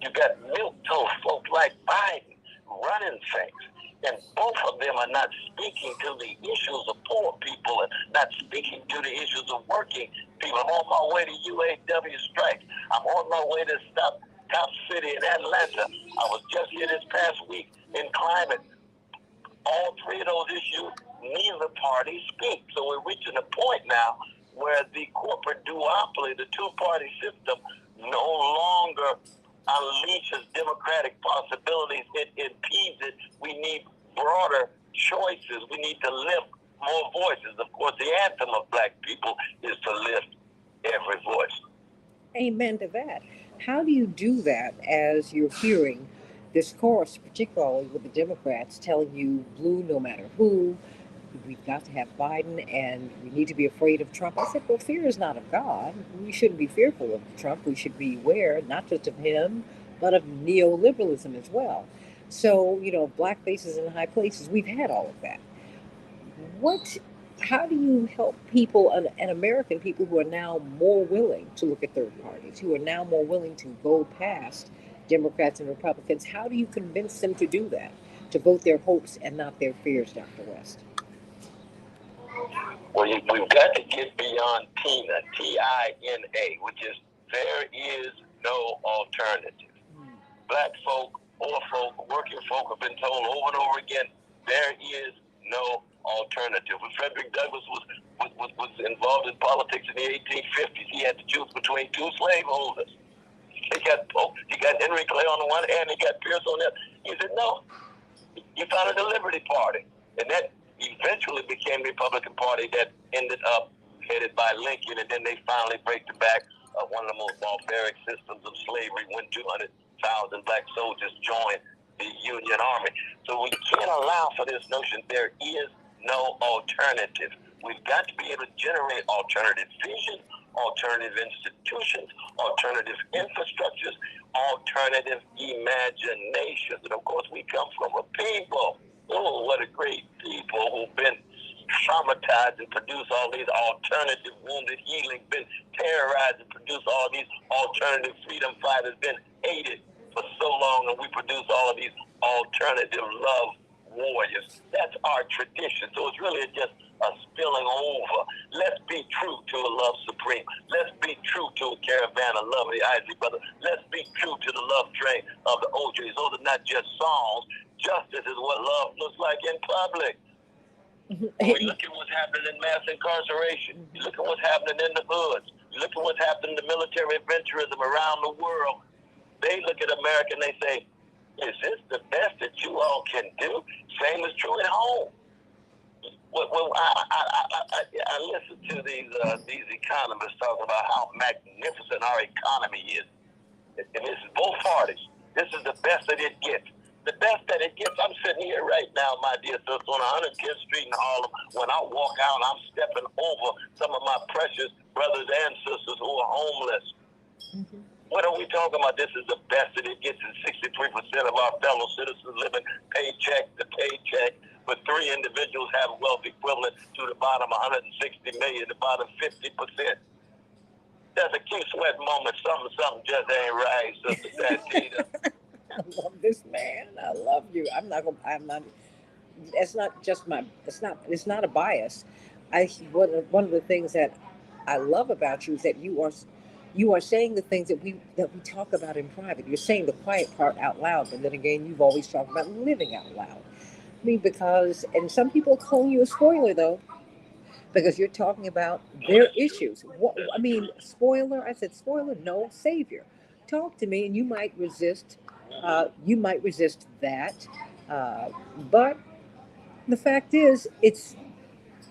You got milquetoast folks like Biden running things. And both of them are not speaking to the issues of poor people and not speaking to the issues of working people. I'm on my way to UAW strike. I'm on my way to stop Top City in Atlanta. I was just here this past week in climate. All three of those issues, neither party speak. So we're reaching a point now where the corporate duopoly, the two-party system, no longer unleashes democratic possibilities. It impedes it. We need broader choices. We need to lift more voices. Of course, the anthem of Black people is to lift every voice. Amen to that. How do you do that as you're hearing this chorus, particularly with the Democrats telling you blue no matter who, we've got to have Biden and we need to be afraid of Trump? I said, well, fear is not of God. We shouldn't be fearful of Trump. We should be aware not just of him, but of neoliberalism as well. So, black faces in high places, we've had all of that. What, how do you help people and American people who are now more willing to look at third parties, who are now more willing to go past Democrats and Republicans? How do you convince them to do that, to vote their hopes and not their fears, Dr. West? Well, we've got to get beyond TINA, TINA, which is there is no alternative. Black folk, poor folk, working folk have been told over and over again, there is no alternative. When Frederick Douglass was involved in politics in the 1850s, he had to choose between two slaveholders. He got Henry Clay on the one hand, he got Pierce on the other. He said, no, you founded the Liberty Party. And that eventually became the Republican Party that ended up headed by Lincoln, and then they finally break the back of one of the most barbaric systems of slavery when 200,000 black soldiers joined the Union Army. So we can't allow for this notion there is no alternative. We've got to be able to generate alternative vision, alternative institutions, alternative infrastructures, alternative imaginations. And of course, we come from a people, oh, what a great people who've been traumatized and produce all these alternative wounded healing, been terrorized and produce all these alternative freedom fighters, been hated for so long, and we produce all of these alternative love warriors. That's our tradition. So it's really just a spilling over. Let's be true to a love supreme. Let's be true to a caravan of love of the Isley Brothers. Let's be true to the love train of the OJs. Those are not just songs. Justice is what love looks like in public. When we look at what's happening in mass incarceration, you look at what's happening in the hoods, you look at what's happening in the military adventurism around the world. They look at America and they say, is this the best that you all can do? Same is true at home. Well, I listen to these economists talking about how magnificent our economy is. And this is both parties. This is the best that it gets. The best that it gets. I'm sitting here right now, my dear sister, on 110th Street in Harlem. When I walk out, I'm stepping over some of my precious brothers and sisters who are homeless. Mm-hmm. What are we talking about? This is the best that it gets, and 63% of our fellow citizens living paycheck to paycheck. But 3 individuals have wealth equivalent to the bottom 160 million, the bottom 50%. That's a key sweat moment. Something just ain't right, Sister Santita. I love this man. I love you. I'm not. It's not just my. It's not a bias. One of the things that I love about you is that you are saying the things that we talk about in private. You're saying the quiet part out loud, but then again, you've always talked about living out loud. I mean, because and some people call you a spoiler though, because you're talking about their issues. What, I mean, spoiler. I said spoiler. No, savior. Talk to me, and you might resist. You might resist that, uh, but the fact is, it's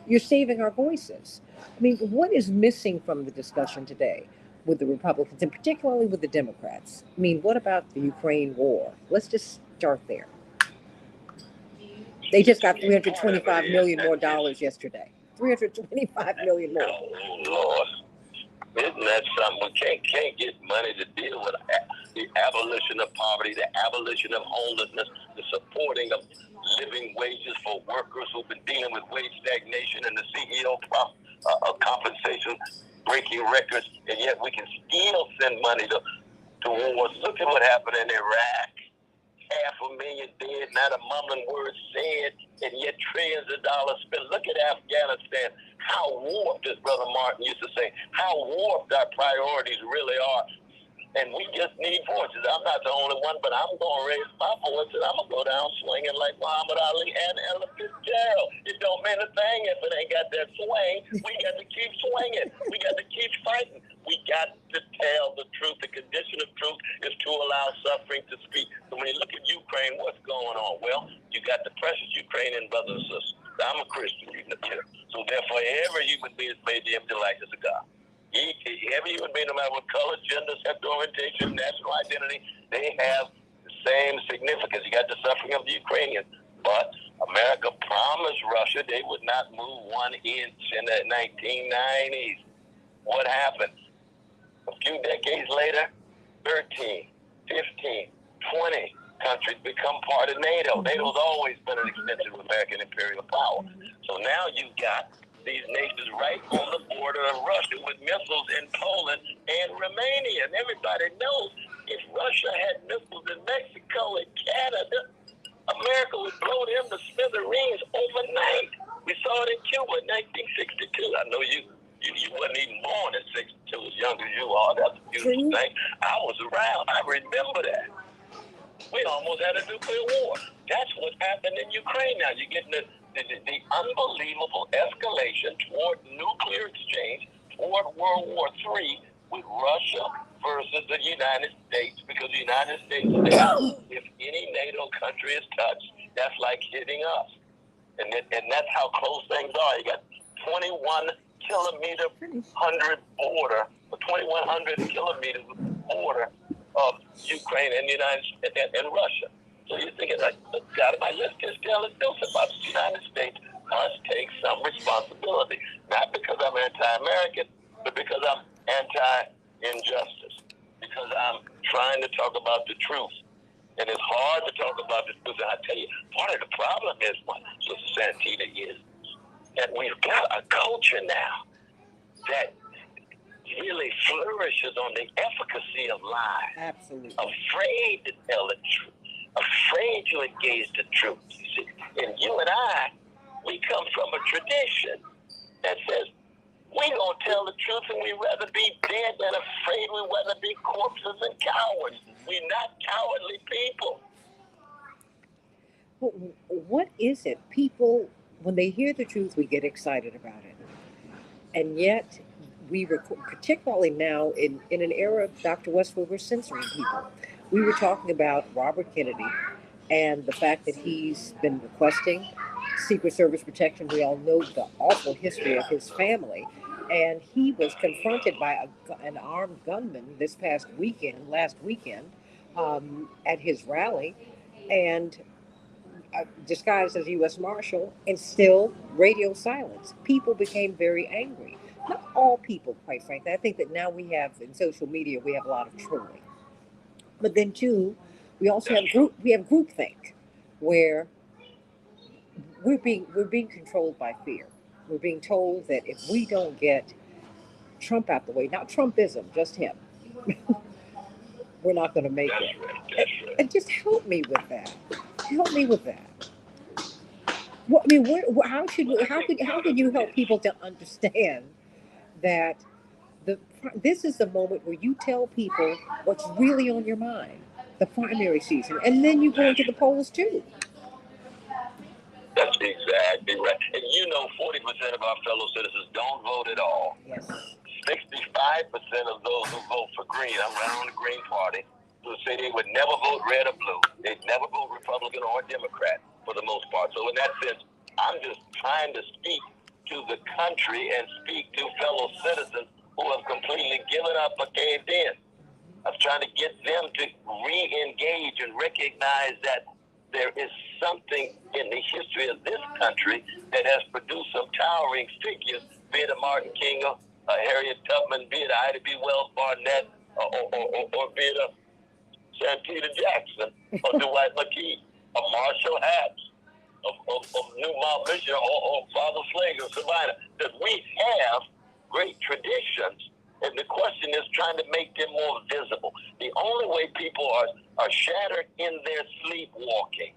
you're saving our voices. I mean, what is missing from the discussion today with the Republicans and particularly with the Democrats? I mean, what about the Ukraine war? Let's just start there. They just got $325 million more dollars yesterday. 325 million more. Oh Lord, isn't that something? We can't get money to deal with the abolition of poverty, the abolition of homelessness, the supporting of living wages for workers who've been dealing with wage stagnation and the CEO compensation breaking records, and yet we can still send money to wars. Look at what happened in Iraq. 500,000 dead, not a mumbling word said, and yet trillions of dollars spent. Look at Afghanistan, how warped, as Brother Martin used to say, how warped our priorities really are. And we just need voices. I'm not the only one, but I'm going to raise my voice, and I'm going to go down swinging like Muhammad Ali and Ella Fitzgerald. It don't mean a thing if it ain't got that swing. We got to keep swinging. We got to keep fighting. We got to tell the truth. The condition of truth is to allow suffering to speak. So when you look at Ukraine, what's going on? Well, you got the precious Ukrainian brothers and sisters. I'm a Christian, so therefore every human being is made in the likeness of God. Every human being, no matter what color, gender, sexual orientation, national identity, they have the same significance. You got the suffering of the Ukrainians. But America promised Russia they would not move 1 inch in the 1990s. What happened? A few decades later, 13, 15, 20. countries become part of NATO. NATO's always been an extension of American imperial power. So now you've got these nations right on the border of Russia with missiles in Poland and Romania. And everybody knows if Russia had missiles in Mexico and Canada, America would blow them to smithereens overnight. We saw it in Cuba in 1962. I know you wasn't even born in 62, as young as you are. That's a beautiful thing. I was around. I remember that. We almost had a nuclear war. That's what's happened in Ukraine now. You're getting the unbelievable escalation toward nuclear exchange, toward World War III with Russia versus the United States, because the United States says if any NATO country is touched, that's like hitting us. And that's how close things are. You got 21-kilometer border, 2,100 kilometers border of Ukraine and the United States and Russia. So you're thinking, like, God, let's just tell the truth about the United States must take some responsibility, not because I'm anti-American, but because I'm anti-injustice, because I'm trying to talk about the truth. And it's hard to talk about the truth. And I tell you, part of the problem is, what Santita is, that we've got a culture now that really flourishes on the efficacy of lies. Absolutely. Afraid to tell the truth. Afraid to engage the truth. You see? And you and I, we come from a tradition that says we don't tell the truth and we'd rather be dead than afraid. We'd rather be corpses and cowards. We're not cowardly people. What is it? People, when they hear the truth, we get excited about it. And yet, particularly now in an era of Dr. Westfield, we're censoring people. We were talking about Robert Kennedy and the fact that he's been requesting Secret Service protection. We all know the awful history of his family. And he was confronted by an armed gunman last weekend, at his rally, and disguised as U.S. Marshal, and still radio silence. People became very angry. Not all people, quite frankly. I think that now we have, in social media, we have a lot of trolling. But then too, we also have groupthink, where we're being controlled by fear. We're being told that if we don't get Trump out the way, not Trumpism, just him, we're not going to make it. And just help me with that. Help me with that. Well, I mean, how could you help people to understand that this is the moment where you tell people what's really on your mind, the primary season, and then you go into the polls too. That's exactly right. And 40% of our fellow citizens don't vote at all. Yes. 65% of those who vote for Green, I'm running on the Green Party, who say they would never vote red or blue. They'd never vote Republican or Democrat for the most part. So in that sense, I'm just trying to speak to the country and speak to fellow citizens who have completely given up or caved in. I'm trying to get them to re-engage and recognize that there is something in the history of this country that has produced some towering figures, be it a Martin King, a Harriet Tubman, be it a Ida B. Wells Barnett, or be it a Santita Jackson, or Dwight McKee, a Marshall Hatch, of New Mount Mission, or Father Slager of Savannah. That we have great traditions, and the question is trying to make them more visible. The only way people are shattered in their sleepwalking,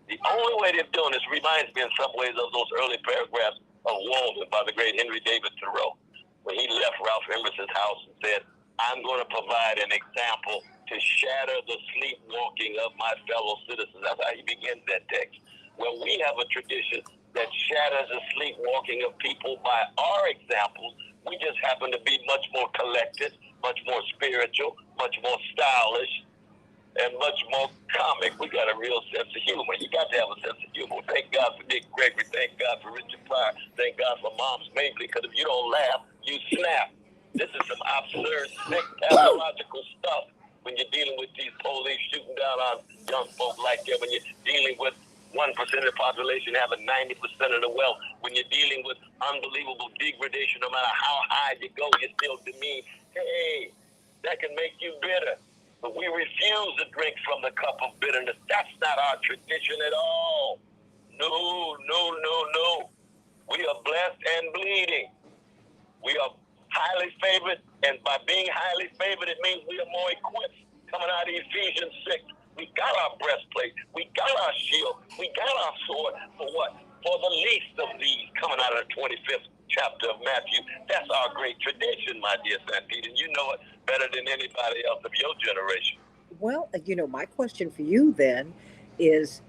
the only way they're doing this reminds me in some ways of those early paragraphs of Walden by the great Henry David Thoreau, when he left Ralph Emerson's house and said, I'm going to provide an example to shatter the sleepwalking of my fellow citizens. That's how he begins that text. Well, we have a tradition that shatters the sleepwalking of people by our examples. We just happen to be much more collected, much more spiritual, much more stylish, and much more comic. We got a real sense of humor. You got to have a sense of humor. Thank God for Dick Gregory. Thank God for Richard Pryor. Thank God for Moms Mabley, because if you don't laugh, you snap. This is some absurd, sick, pathological stuff when you're dealing with these police shooting down on young folk like that, when you're dealing with 1% of the population having 90% of the wealth, when you're dealing with unbelievable degradation, no matter how high you go, you're still demeaned. Hey, that can make you bitter. but we refuse to drink from the cup of bitterness. That's not our tradition at all. No, no, no, no. We are blessed and bleeding. We are highly favored, and by being highly favored, it means we are more equipped. Coming out of Ephesians 6, we got our breastplate, we got our shield, we got our sword. For what? For the least of these, coming out of the 25th chapter of Matthew. That's our great tradition, my dear Santita, and you know it better than anybody else of your generation. Well, my question for you then is,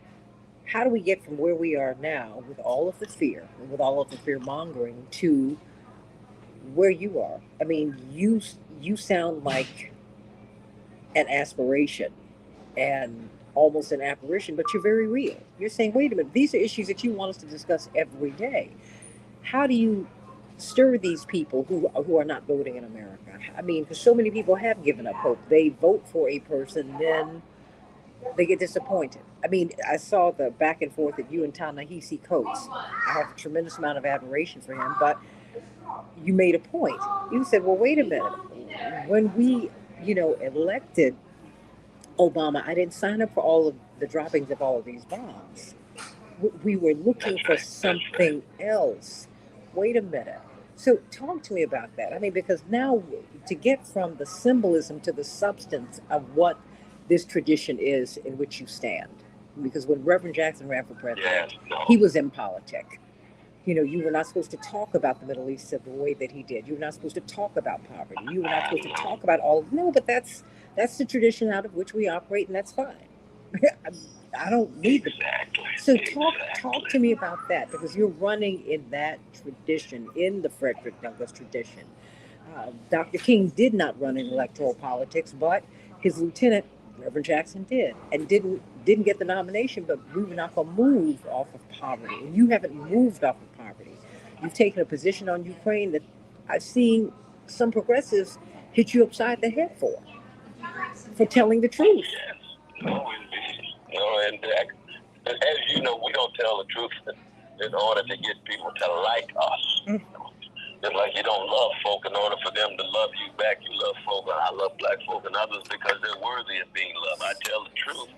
how do we get from where we are now with all of the fear and with all of the fear mongering to where you are? I mean, you sound like an aspiration and almost an apparition, but you're very real. You're saying, wait a minute, these are issues that you want us to discuss every day. How do you stir these people who are not voting in America? I mean, because so many people have given up hope. They vote for a person, then they get disappointed. I mean, I saw the back and forth that you and Ta-Nehisi Coates. I have a tremendous amount of admiration for him, but you made a point. You said, well, wait a minute. When we, elected Obama, I didn't sign up for all of the droppings of all of these bombs. We were looking for something else. Wait a minute. So talk to me about that. I mean, because now to get from the symbolism to the substance of what this tradition is in which you stand. Because when Reverend Jackson ran for president, he was in politics. You were not supposed to talk about the Middle East the way that he did. You were not supposed to talk about poverty. You were not supposed to talk about all. No, but that's the tradition out of which we operate, and that's fine. I don't need the. So talk to me about that, because you're running in that tradition, in the Frederick Douglass tradition. Dr. King did not run in electoral politics, but his lieutenant, Reverend Jackson, did, and didn't get the nomination. But we were not going to move off of poverty, and you haven't moved off of poverty. You've taken a position on Ukraine that I've seen some progressives hit you upside the head for telling the truth. Yes. No, indeed. No, and as you know, we don't tell the truth in order to get people to like us. Just like you don't love folk in order for them to love you back. You love folk, and I love black folk and others because they're worthy of being loved. I tell the truth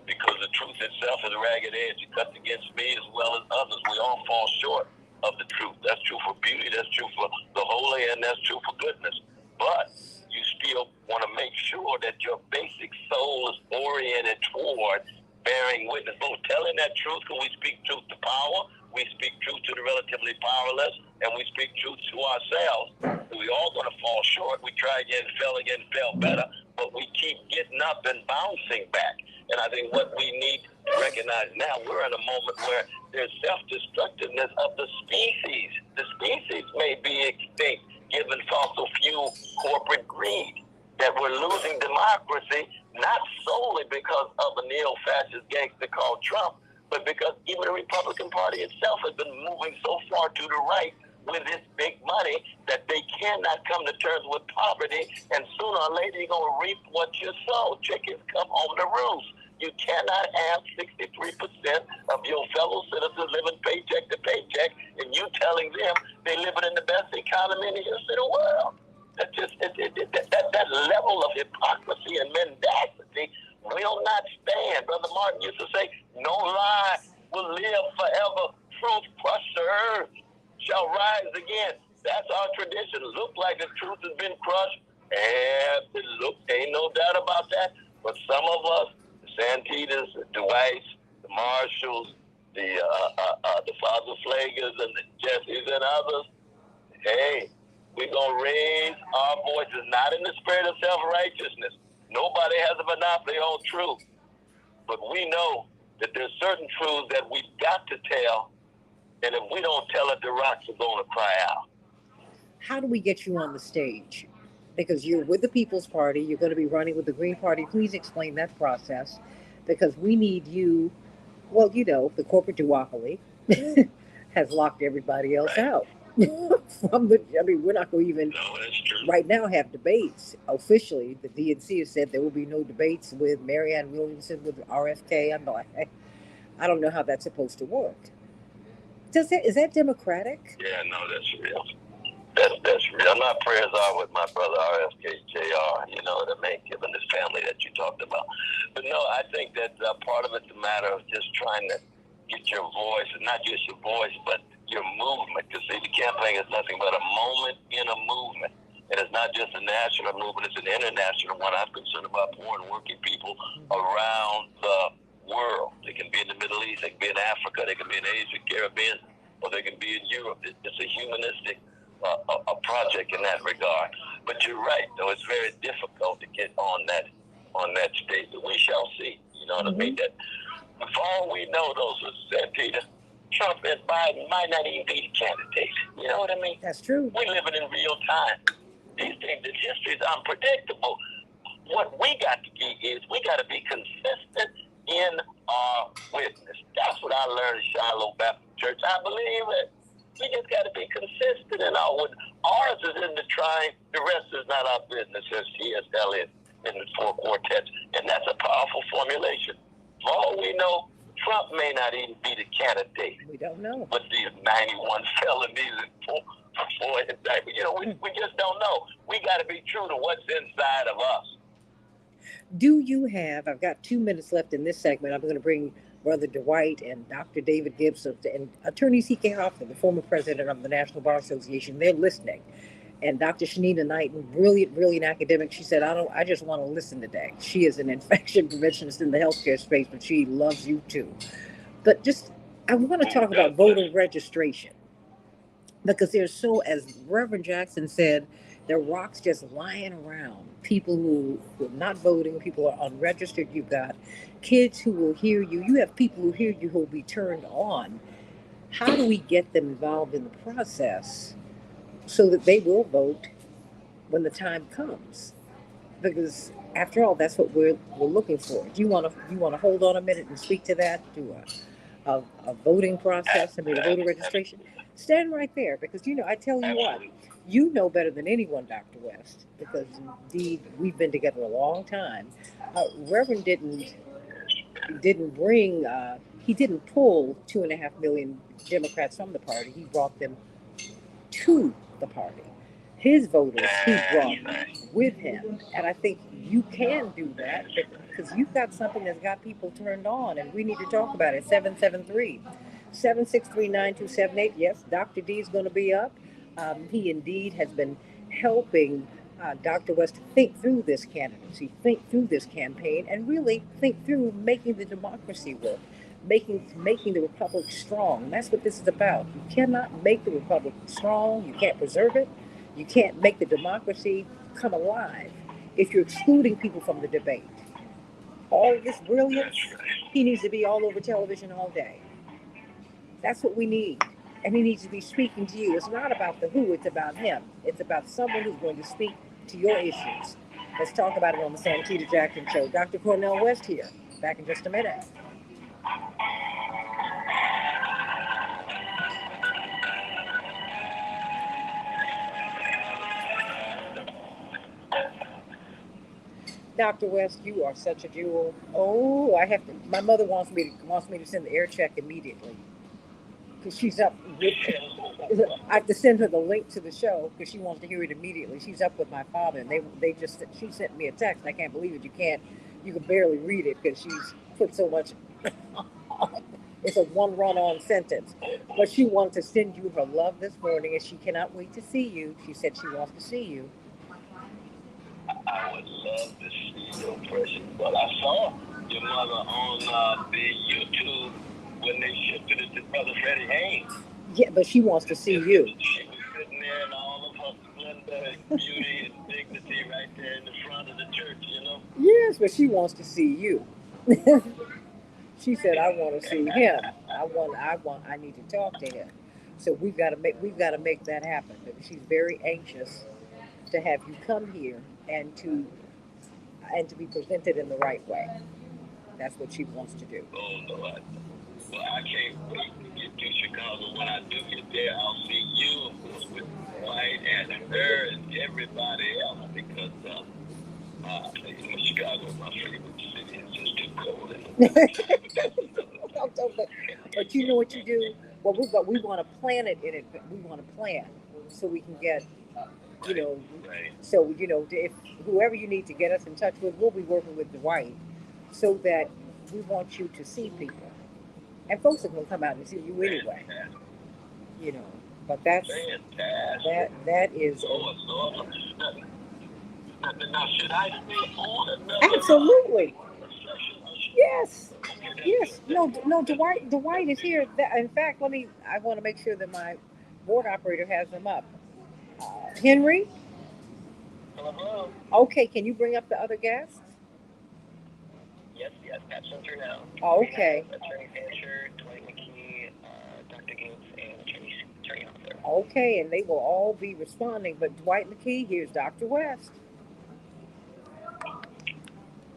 because the truth itself is a ragged edge. It cuts against me as well as others. We all fall short of the truth. That's true for beauty. That's true for the holy, and that's true for goodness. But you still want to make sure that your basic soul is oriented toward bearing witness, both telling that truth, because we speak truth to power, we speak truth to the relatively powerless, and we speak truth to ourselves. We all going to fall short. We try again, fell better, but we keep getting up and bouncing back. And I think what we need to recognize now, we're in a moment where there's self-destructiveness of the species. The species may be extinct given fossil fuel corporate greed. That we're losing democracy, not solely because of a neo-fascist gangster called Trump, but because even the Republican Party itself has been moving so far to the right with its big money that they cannot come to terms with poverty, and sooner or later you're going to reap what you sow. Chickens come home to roost. You cannot have 63% of your fellow citizens living paycheck to paycheck, and you telling them they're living in the best economy in the history of the world. That level of hypocrisy and mendacity will not stand. Brother Martin used to say, no lie will live forever. Truth crushed the earth shall rise again. That's our tradition. Look like the truth has been crushed. And look, ain't no doubt about that. But some of us, the Santitas, the Dwights, the Marshalls, the Father Flagers and the Jessies and others, hey, we're going to raise our voices, not in the spirit of self-righteousness. Nobody has a monopoly on truth. But we know that there's certain truths that we've got to tell, and if we don't tell it, the rocks are going to cry out. How do we get you on the stage? Because you're with the People's Party, you're going to be running with the Green Party. Please explain that process, because we need you. Well, the corporate duopoly has locked everybody else out. We're not going to even right now have debates officially. The DNC has said there will be no debates with Marianne Williamson with RFK. I'm like, I don't know how that's supposed to work. Is that democratic? Yeah, no, that's real. That's real. My prayers are with my brother RFK Jr. To make him and his family that you talked about. But no, I think that part of it's a matter of just trying to get your voice, and not just your voice, but your movement. Because see, the campaign is nothing but a moment in a movement. And it's not just a national movement, it's an international one. I'm concerned about poor and working people around the world. They can be in the Middle East, they can be in Africa, they can be in Asia, Caribbean, or they can be in Europe. It's a humanistic a project in that regard. But you're right, though it's very difficult to get on that stage. But we shall see. You know what I mean? That for all we know, those who said, Peter, Trump and Biden might not even be the candidates. You know what I mean? That's true. We're living in real time. These things, the history is unpredictable. What we got to be is we got to be consistent in our witness. That's what I learned at Shiloh Baptist Church. I believe it. We just got to be consistent in our witness. Ours is in the trying. The rest is not our business, says C.S. Eliot in the Four Quartets. And that's a powerful formulation. For all we know, Trump may not even be the candidate. We don't know. But these 91 felonies and four indictments, you know, we just don't know. We got to be true to what's inside of us. Do you have, I've got 2 minutes left in this segment. I'm going to bring Brother Dwight and Dr. David Gibbs and Attorney C.K. Hoffman, the former president of the National Bar Association. They're listening. And Dr. Shanita Knighton, brilliant academic, she said, I just want to listen today. She is an infection preventionist in the healthcare space, but she loves you too. But I want to talk about voter registration. Because there's as Reverend Jackson said, there are rocks just lying around. People who are not voting, people who are unregistered. You've got kids who will hear you. You have people who hear you who will be turned on. How do we get them involved in the process so that they will vote when the time comes? Because after all, that's what we're looking for. Do you want to hold on a minute and speak to that? Do a voting process, a voter registration? Stand right there, because I tell you what, you know better than anyone, Dr. West, because indeed we've been together a long time. Reverend didn't bring, he didn't pull 2.5 million Democrats from the party. He brought them to the party. His voters he brought with him, and I think you can do that because you've got something that's got people turned on, and we need to talk about it. 773-763-9278. Yes, Dr. D is going to be up. He indeed has been helping Dr. West to think through this candidacy, think through this campaign, and really think through making the democracy work, making the republic strong. That's what this is about. You cannot make the republic strong. You can't preserve it. You can't make the democracy come alive if you're excluding people from the debate. All of this brilliance, he needs to be all over television all day. That's what we need. And he needs to be speaking to you. It's not about the who, it's about him. It's about someone who's going to speak to your issues. Let's talk about it on the Santita Jackson Show. Dr. Cornell West here. Back in just a minute. Dr. West, you are such a jewel. Oh, my mother wants me to send the air check immediately. Because she's up with, I have to send her the link to the show because she wants to hear it immediately. She's up with my father, and she sent me a text. I can't believe it. You can barely read it because she's put so much. It's a one run-on sentence. But she wants to send you her love this morning, and she cannot wait to see you. She said she wants to see you. I would love to see your precious. Well, I saw your mother on the YouTube when they shifted it to Brother Freddie Haynes. Yeah, but she wants to see you. She was sitting there in all of her splendor and beauty and dignity right there in the front of the church, Yes, but she wants to see you. She said, "I want to see him. I need to talk to him." So we've got to make that happen. But she's very anxious to have you come here and to be presented in the right way. That's what she wants to do. Oh no, I can't wait to get to Chicago. When I do get there, I'll see you, of course, with White and her and everybody else, because Chicago is my favorite city. It's just too cold. But you know what you do? Well, we want to plan it in it. We want to plan so we can get you know, Right. so if whoever you need to get us in touch with, we'll be working with Dwight, so that we want you to see people, and folks are gonna come out and see you anyway, Fantastic. you know. But that's Fantastic. that is Lord, Lord. Now, should I stay on another absolutely session? yes, Okay, that's good. yes. That's No, good. no. That's good. Dwight That's is good. here. In fact, let me. I want to make sure that my board operator has them up. Henry. Hello. Okay, can you bring up the other guests? Yes, yes, that's center now. We Okay. have Attorney Fancher, Dwight McKee, Dr. Gibbs, and Attorney Arthur. Okay, and they will all be responding. But Dwight McKee, here's Dr. West.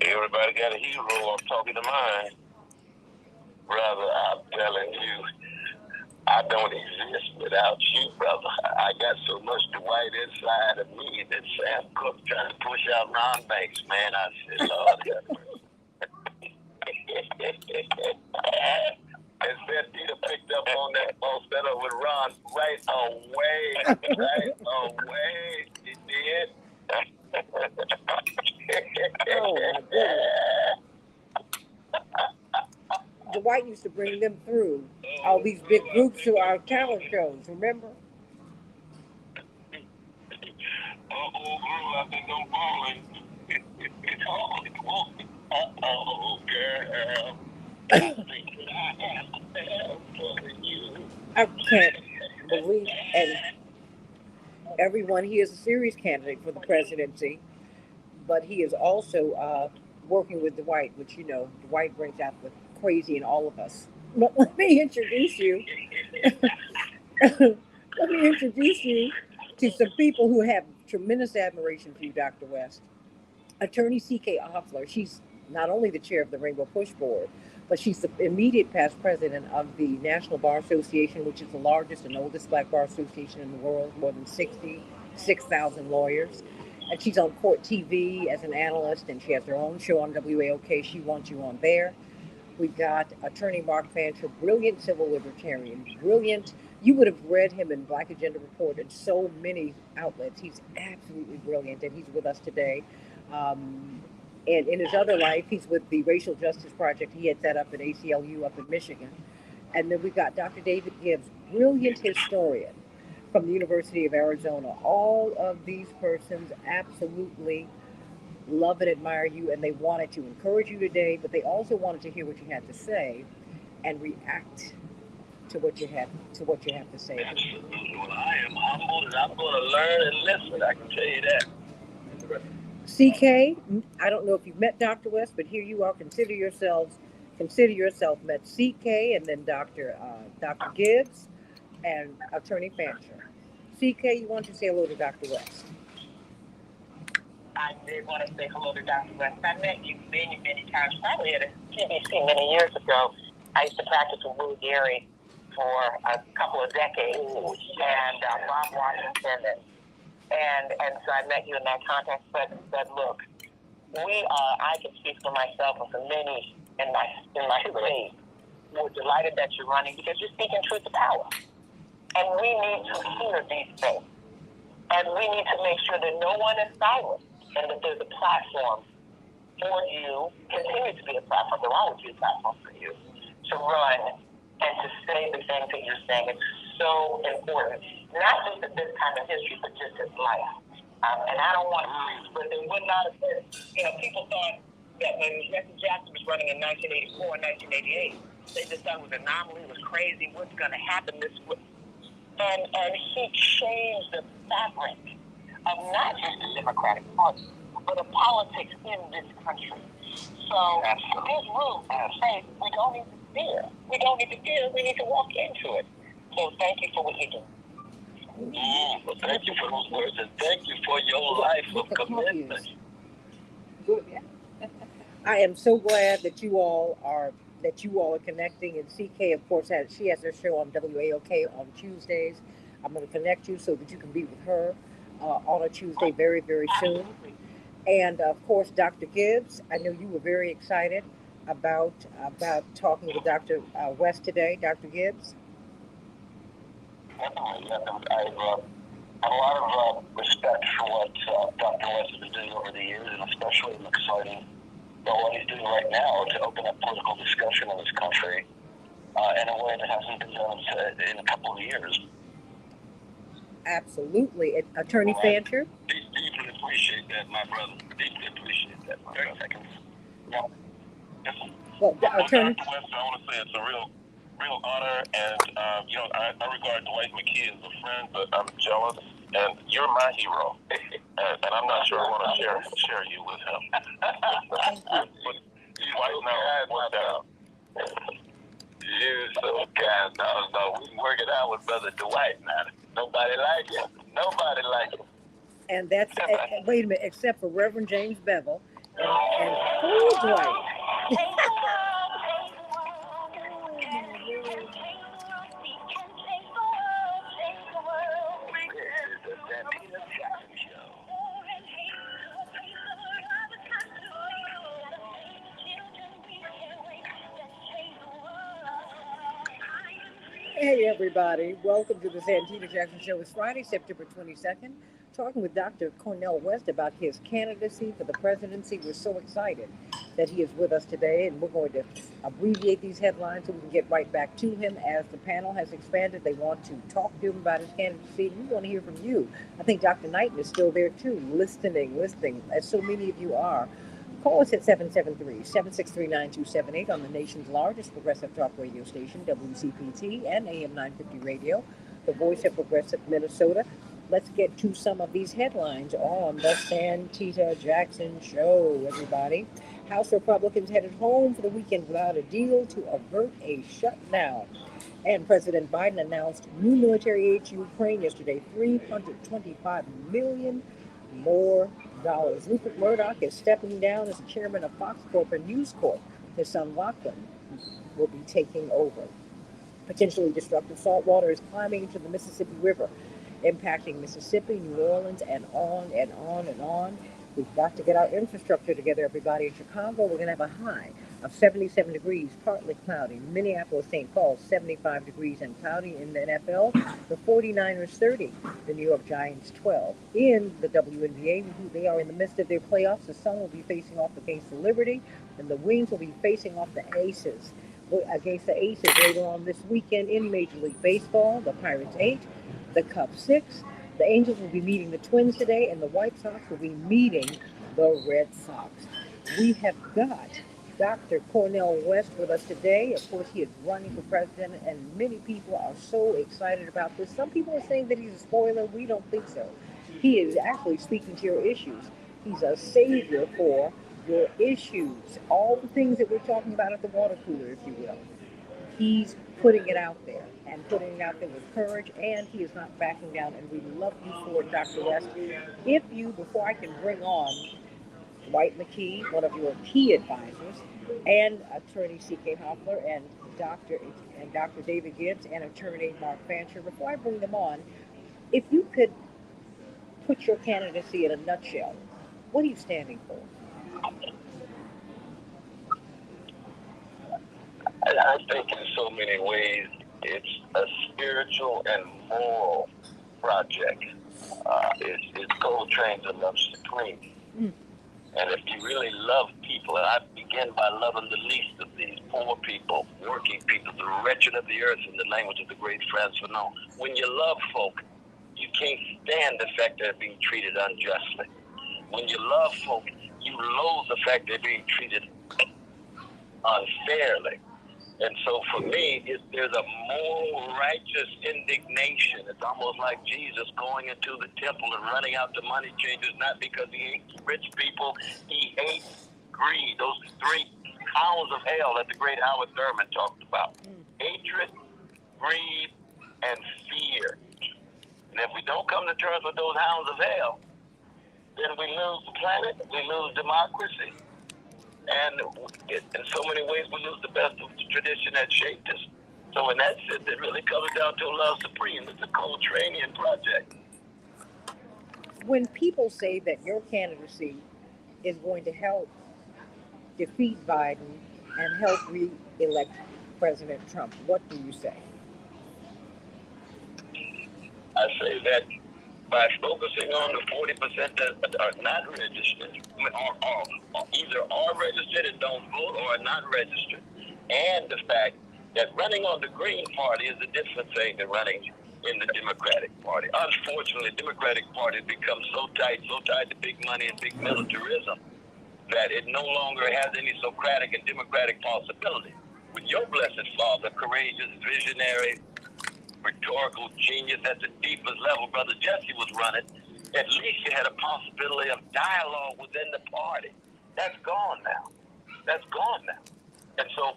Everybody got a hero. I'm talking to mine. Brother, I'm telling you, I don't exist without you, brother. I got so much Dwight inside of me that Sam Cook trying to push out Ron Banks, man. I said, Lord have mercy. And Santita picked up on that falsetto with Ron right away. Right away. She did. Oh my goodness. Dwight used to bring them through all these big groups to our talent shows. Remember? Uh-oh, I think I'm falling. Uh-oh, girl. I think that I am falling you. I can't believe. And everyone, he is a serious candidate for the presidency, but he is also working with Dwight, which Dwight brings out the crazy in all of us. But let me introduce you. Let me introduce you to some people who have tremendous admiration for you, Dr. West. Attorney C.K. Offler, she's not only the chair of the Rainbow Push Board, but she's the immediate past president of the National Bar Association, which is the largest and oldest black bar association in the world, more than 66,000 lawyers. And she's on Court TV as an analyst, and she has her own show on WAOK. She wants you on there. We've got attorney Mark Fancher, brilliant civil libertarian, brilliant. You would have read him in Black Agenda Report and so many outlets. He's absolutely brilliant, and he's with us today. Um, and in his other life, he's with the Racial Justice Project. He had that up at ACLU up in Michigan. And then we got Dr. David Gibbs, brilliant historian from the University of Arizona. All of these persons absolutely love and admire you, and they wanted to encourage you today, but they also wanted to hear what you had to say and react to what you have to say. Absolutely. Well, I am humbled and I'm going to learn and listen. I can tell you that. CK, I don't know if you've met Dr. West, but here you are. Consider yourself met CK, and then Dr. Gibbs and Attorney Fancher. CK, you want to say hello to Dr. West? I did want to say hello to Dr. West. I met you many, many times, probably at a TBC many years ago. I used to practice with Will Gary for a couple of decades, and Bob Washington, and so I met you in that context. But look, I can speak for myself and for many in my state. We're delighted that you're running because you're speaking truth to power, and we need to hear these things, and we need to make sure that no one is silent, and that there's a platform for you, continue to be a platform. There will always be a platform for you to run and to say the things that you're saying. It's so important, not just in this kind of history, but just in life. And I don't want to preach, but there would not have been, people thought that when Jesse Jackson was running in 1984 and 1988, they just thought it was an anomaly, it was crazy, what's going to happen this way? And he changed the fabric of not just the Democratic Party, but of politics in this country. So this room says we don't need to fear. We don't need to fear. We need to walk into it. So thank you for what you do. Well, thank you for those words, and thank you for your life of commitment. Good. I am so glad that you all are connecting. And CK, of course, she has her show on WAOK on Tuesdays. I'm going to connect you so that you can be with her on a Tuesday very, very soon. And of course, Dr. Gibbs, I know you were very excited about talking with Dr. West today, Dr. Gibbs. I have a lot of respect for what Dr. West has been doing over the years, and especially I'm excited about what he's doing right now to open up political discussion in this country in a way that hasn't been done in a couple of years. Absolutely. Attorney Fancher? Deeply appreciate that, my brother. Deeply appreciate that. 30 seconds. Yeah. Yes. Well, Attorney. Dr. West, I want to say it's a real honor, and I regard Dwight McKee as a friend, but I'm jealous, and you're my hero, and I'm not sure I want to share you with him. But Dwight and I worked out. You're so kind, dog. No, we can work it out with Brother Dwight now. Nobody like him. Nobody like him. And that's wait a minute, except for Reverend James Bevel and who's Dwight? Hey everybody, welcome to the Santita Jackson Show. It's Friday, September 22nd. Talking with Dr. Cornel West about his candidacy for the presidency. We're so excited that he is with us today, and we're going to abbreviate these headlines so we can get right back to him. As the panel has expanded, they want to talk to him about his candidacy, and we want to hear from you. I think Dr. Knighton is still there too, listening, as so many of you are. Call us at 773-763-9278 on the nation's largest progressive talk radio station, WCPT and AM 950 Radio, the voice of progressive Minnesota. Let's get to some of these headlines on the Santita Jackson Show, everybody. House Republicans headed home for the weekend without a deal to avert a shutdown. And President Biden announced new military aid to Ukraine yesterday, $325 million more dollars. Rupert Murdoch is stepping down as the chairman of Fox Corp and News Corp. His son Lachlan will be taking over. Potentially destructive salt water is climbing into the Mississippi River, impacting Mississippi, New Orleans, and on and on and on. We've got to get our infrastructure together, everybody. In Chicago, we're going to have a high of 77 degrees, partly cloudy. Minneapolis, St. Paul, 75 degrees and cloudy. In the NFL, the 49ers 30, the New York Giants 12. In the WNBA, they are in the midst of their playoffs. The Sun will be facing off against the Liberty, and the Wings will be facing off the Aces. Against the Aces later on this weekend in Major League Baseball, the Pirates 8, the Cubs 6. The Angels will be meeting the Twins today, and the White Sox will be meeting the Red Sox. We have got Dr. Cornel West with us today. Of course, he is running for president, and many people are so excited about this. Some people are saying that he's a spoiler. We don't think so. He is actually speaking to your issues. He's a savior for your issues. All the things that we're talking about at the water cooler, if you will. He's putting it out there and putting it out there with courage, and he is not backing down, and we love you for it, Dr. West. If you, before I can bring on Dwight McKee, one of your key advisors, and attorney C.K. Hoffler and Dr. David Gibbs and attorney Mark Fancher, before I bring them on, if you could put your candidacy in a nutshell, what are you standing for? I think in so many ways it's a spiritual and moral project. It's Gold Trains of Love Supreme. And if you really love people, and I begin by loving the least of these poor people, working people, the wretched of the earth, in the language of the great Franz Fanon. When you love folk, you can't stand the fact they're being treated unjustly. When you love folk, you loathe the fact they're being treated unfairly. And so for me, there's a moral, righteous indignation. It's almost like Jesus going into the temple and running out the money changers, not because he hates rich people, he hates greed. Those three hounds of hell that the great Howard Thurman talked about. Hatred, greed, and fear. And if we don't come to terms with those hounds of hell, then we lose the planet, we lose democracy. And in so many ways, we lose the best of the tradition that shaped us. So in that sense, it really comes down to love supreme. It's a Coltranean project. When people say that your candidacy is going to help defeat Biden and help re-elect President Trump, what do you say? I say that by focusing on the 40% that are not registered, or either are registered and don't vote or are not registered, and the fact that running on the Green Party is a different thing than running in the Democratic Party. Unfortunately, the Democratic Party has become so tied to big money and big militarism that it no longer has any Socratic and democratic possibility. With your blessed father, courageous, visionary, rhetorical genius at the deepest level, Brother Jesse was running, at least you had a possibility of dialogue within the party. That's gone now. That's gone now. And so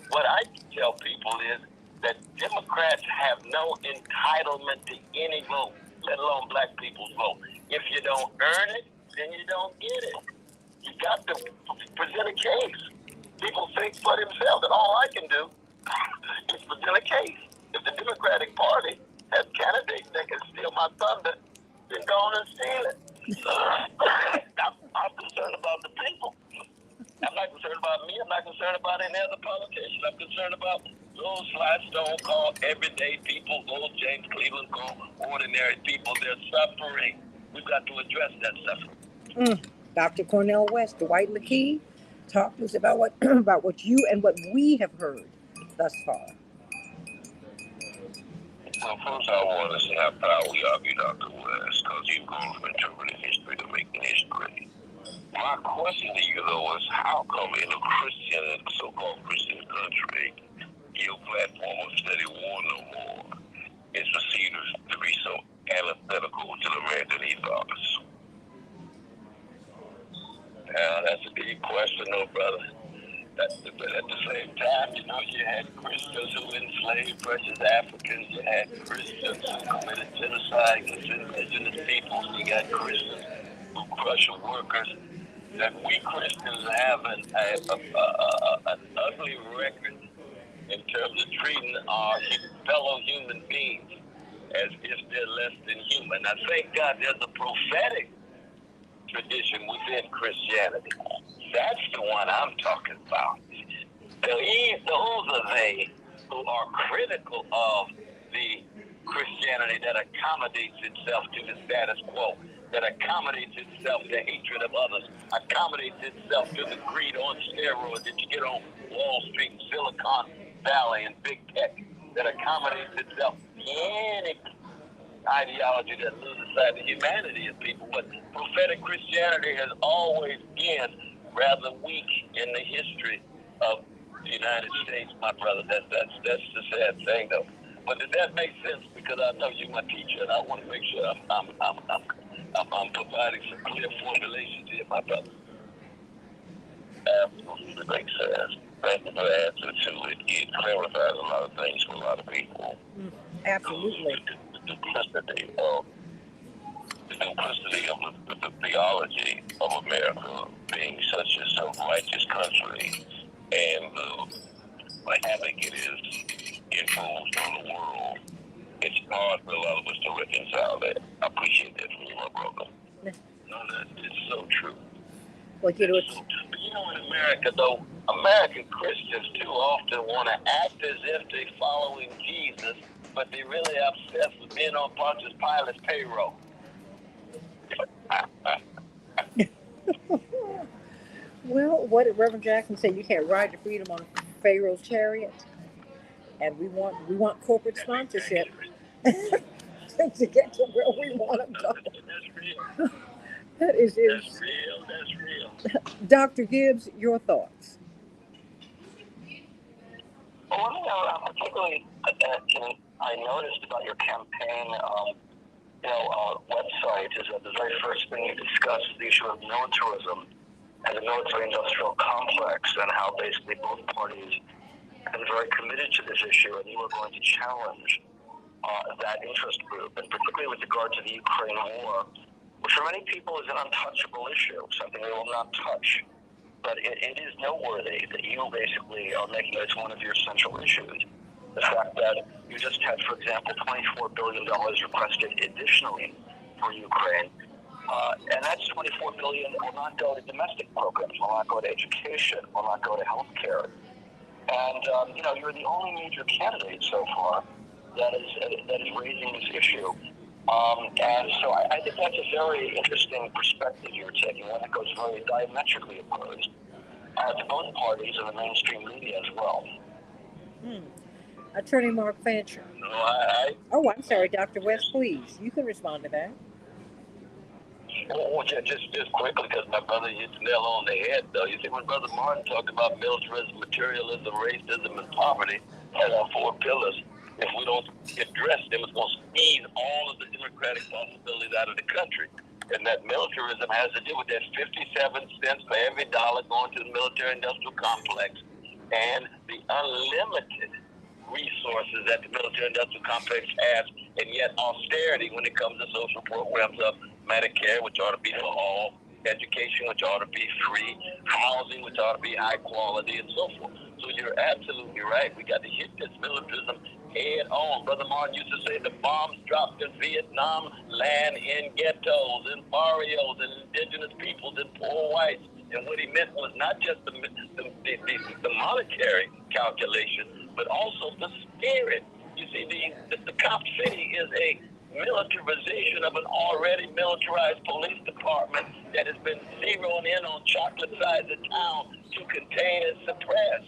what I tell people is that Democrats have no entitlement to any vote, let alone black people's vote. If you don't earn it, then you don't get it. You got to present a case. People think for themselves, and all I can do is present a case. If the Democratic Party has candidates that can steal my thunder, then go on and steal it. I'm concerned about the people. I'm not concerned about me. I'm not concerned about any other politician. I'm concerned about those Slidestone called everyday people, those James Cleveland called ordinary people. They're suffering. We've got to address that suffering. Dr. Cornel West, Dwight LeKey, talk to us about what about what you and what we have heard thus far. Well, first I want to say how proud we are of you, Dr. West, because you've gone from interpreting history to making history. My question to you, though, is how come in a Christian, so-called Christian country, your platform of Steady War No More is perceived to be so antithetical to the American ethos? That's a deep question, though, brother. But at the same time, you know, you had Christians who enslaved precious Africans. You had Christians who committed genocide against indigenous peoples. You got Christians who crushed workers. That we Christians have an ugly record in terms of treating our fellow human beings as if they're less than human. I thank God there's a prophetic tradition within Christianity. That's the one I'm talking about. Those are they who are critical of the Christianity that accommodates itself to the status quo, that accommodates itself to hatred of others, accommodates itself to the greed on steroids that you get on Wall Street, Silicon Valley, and big tech, that accommodates itself to any ideology that loses sight of humanity of people. But prophetic Christianity has always been rather weak in the history of the United States, my brother. That's the sad thing, though. But did that make sense? Because I know you're my teacher, and I want to make sure I'm providing some clear formulations here, my brother. Absolutely makes sense. Thank you for the answer to it. It clarifies a lot of things for a lot of people. Absolutely. The duplicity of the theology of America being such a self-righteous country, and the havoc it is imposed on the world. It's hard for a lot of us to reconcile that. I appreciate that from you, my brother. No, it's so true. Well, you know, but you know, in America, though, American Christians too often want to act as if they're following Jesus, but they're really obsessed with being on Pontius Pilate's payroll. Well, what did Reverend Jackson say? You can't ride to freedom on Pharaoh's chariot, and we want corporate sponsorship to get to where we want to go. That's real. That's real. That's real. Dr. Gibbs, your thoughts? Well, particularly, I noticed about your campaign, website is that the very first thing you discuss is the issue of militarism and the military-industrial complex, and how basically both parties have been very committed to this issue, and you are going to challenge that interest group, and particularly with regard to the Ukraine war, which for many people is an untouchable issue, something they will not touch. But it is noteworthy that you basically are making it one of your central issues. The fact that you just had, for example, $24 billion requested additionally for Ukraine. And that's $24 billion will not go to domestic programs, will not go to education, will not go to health care. And, you're the only major candidate so far that is raising this issue. And so I think that's a very interesting perspective you're taking, one that goes very diametrically opposed to both parties and the mainstream media as well. Hmm. Attorney Mark Fancher. No, Oh, I'm sorry, Dr. West, please. You can respond to that. well, just quickly, because my brother hit the nail on the head, though. You see, when Brother Martin talked about militarism, materialism, racism, and poverty as our four pillars, if we don't address them, it's going to squeeze all of the democratic possibilities out of the country. And that militarism has to do with that 57 cents for every dollar going to the military-industrial complex and the unlimited resources that the military-industrial complex has, and yet austerity when it comes to social programs of Medicare, which ought to be for all, education, which ought to be free, housing, which ought to be high quality, and so forth. So you're absolutely right. We got to hit this militarism head on. Brother Martin used to say the bombs dropped in Vietnam land in ghettos, in barrios, and indigenous peoples, and poor whites. And what he meant was not just the monetary calculation, but also the spirit. You see, the Cop City is a militarization of an already militarized police department that has been zeroing in on chocolate sides of town to contain and suppress.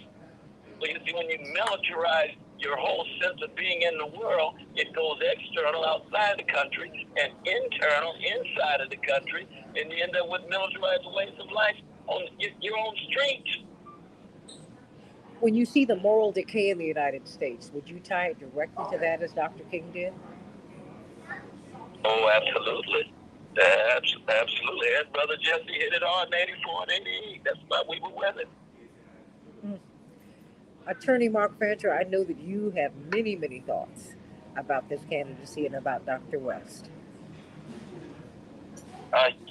So you see, when you militarize your whole sense of being in the world, it goes external outside the country and internal inside of the country, and you end up with militarized ways of life on your own streets. When you see the moral decay in the United States, would you tie it directly to that as Dr. King did? Oh, absolutely. Absolutely. And Brother Jesse hit it hard in 84 and 88. That's why we were with it. Mm. Attorney Mark Fancher, I know that you have many, many thoughts about this candidacy and about Dr. West.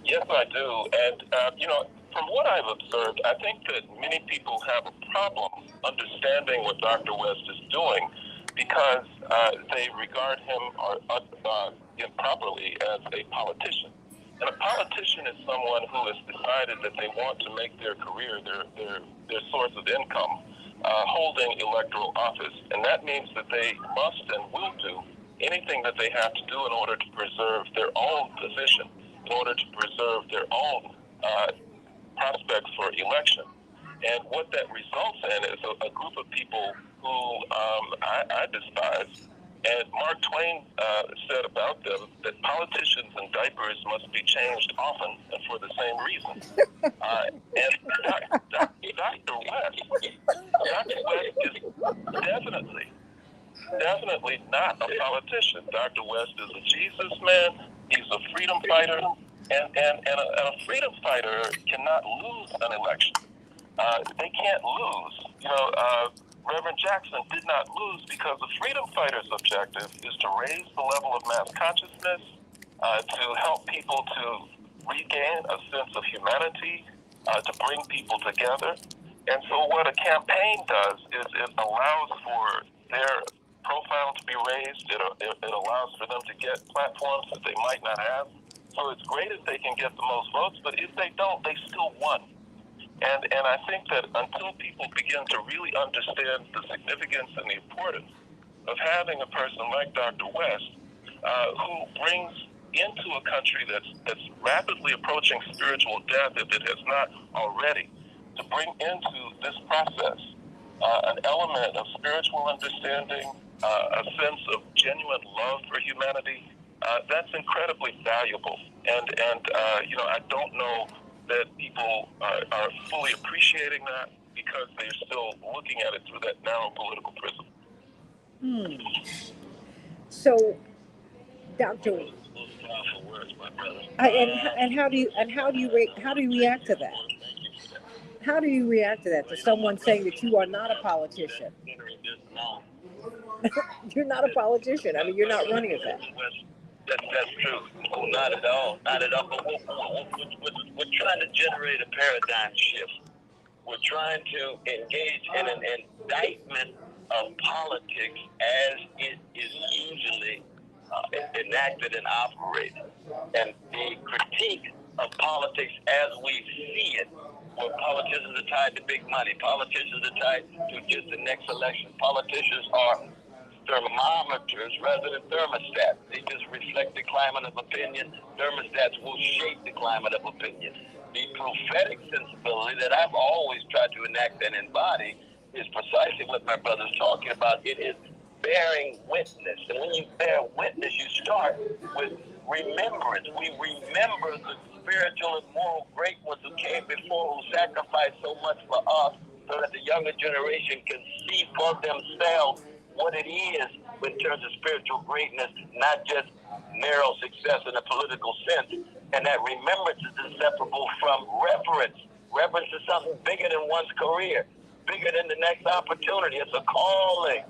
Yes, I do. And, from what I've observed, I think that many people have a problem understanding what Dr. West is doing because they regard him improperly as a politician. And a politician is someone who has decided that they want to make their career their source of income, holding electoral office. And that means that they must and will do anything that they have to do in order to preserve their own position, in order to preserve their own prospects for election. And what that results in is a group of people who I despise. And Mark Twain said about them that politicians and diapers must be changed often and for the same reason. And Dr. West is definitely not a politician. Dr. West is a Jesus man. He's a freedom fighter. And a freedom fighter cannot lose an election. They can't lose. Reverend Jackson did not lose because the freedom fighters' objective is to raise the level of mass consciousness, to help people to regain a sense of humanity, to bring people together. And so what a campaign does is it allows for their profile to be raised. It allows for them to get platforms that they might not have. So it's great if they can get the most votes, but if they don't, they still won. And I think that until people begin to really understand the significance and the importance of having a person like Dr. West, who brings into a country that's rapidly approaching spiritual death, if it has not already, to bring into this process an element of spiritual understanding, a sense of genuine love for humanity, that's incredibly valuable. And I don't know that people are fully appreciating that because they're still looking at it through that narrow political prism. Hmm. So, Doctor, Words, my brother. and how do you react to that? How do you react to that? To someone saying that you are not a politician? You're not a politician. I mean, you're not running as that. That's true. Oh, not at all. Not at all. But we're trying to generate a paradigm shift. We're trying to engage in an indictment of politics as it is usually enacted and operated. And the critique of politics as we see it, where politicians are tied to big money, politicians are tied to just the next election, politicians are thermometers rather than thermostats. They just reflect the climate of opinion. Thermostats will shape the climate of opinion. The prophetic sensibility that I've always tried to enact and embody is precisely what my brother's talking about. It is bearing witness. And when you bear witness, you start with remembrance. We remember the spiritual and moral great ones who came before, who sacrificed so much for us, so that the younger generation can see for themselves what it is in terms of spiritual greatness, not just narrow success in a political sense. And that remembrance is inseparable from reverence. Reverence is something bigger than one's career, bigger than the next opportunity. It's a calling.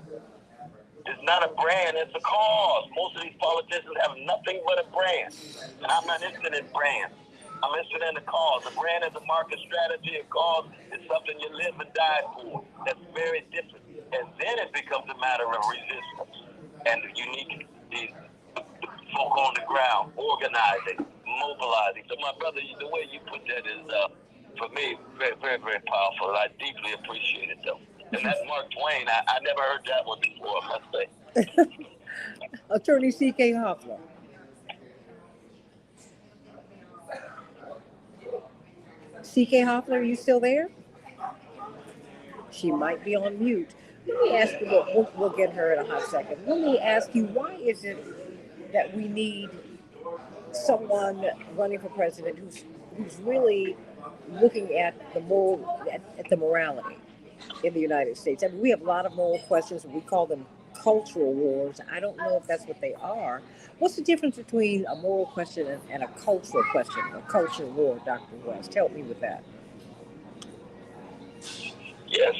It's not a brand, it's a cause. Most of these politicians have nothing but a brand. And I'm not interested in brands. I'm interested in the cause. A brand is a market strategy. A cause is something you live and die for. That's very different. And then it becomes a matter of resistance. And you need the folk on the ground, organizing, mobilizing. So my brother, the way you put that is, for me, very, very, very powerful. I deeply appreciate it, though. And that's Mark Twain. I never heard that one before, I must say. Attorney C.K. Hoffler. C.K. Hoffler, are you still there? She might be on mute. Let me ask you, we'll get her in a hot second. Let me ask you, why is it that we need someone running for president who's really looking at the moral, at the morality in the United States? I mean, we have a lot of moral questions, and we call them cultural wars. I don't know if that's what they are. What's the difference between a moral question and a cultural question, a cultural war, Dr. West? Help me with that. Yes,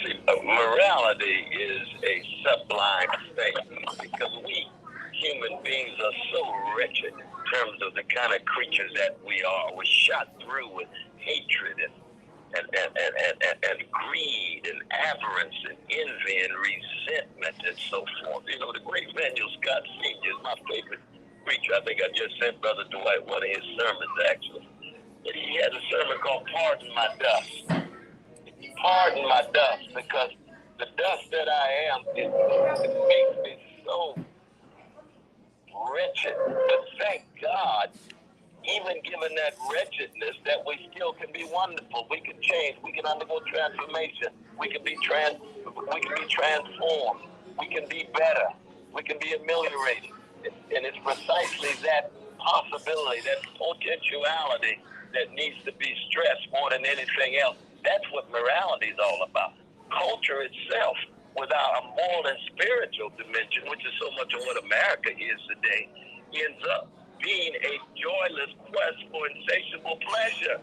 morality is a sublime thing because we human beings are so wretched in terms of the kind of creatures that we are. We're shot through with hatred and greed and avarice and envy and resentment and so forth. You know, the great Daniel Scott Sr. is my favorite preacher. I think I just sent Brother Dwight one of his sermons, actually. And he has a sermon called Pardon My Dust. Pardon my dust, because the dust that I am, it makes me so wretched. But thank God, even given that wretchedness, that we still can be wonderful. We can change. We can undergo transformation. We can be transformed. We can be better. We can be ameliorated. And it's precisely that possibility, that potentiality that needs to be stressed more than anything else. That's what morality is all about. Culture itself, without a moral and spiritual dimension, which is so much of what America is today, ends up being a joyless quest for insatiable pleasure.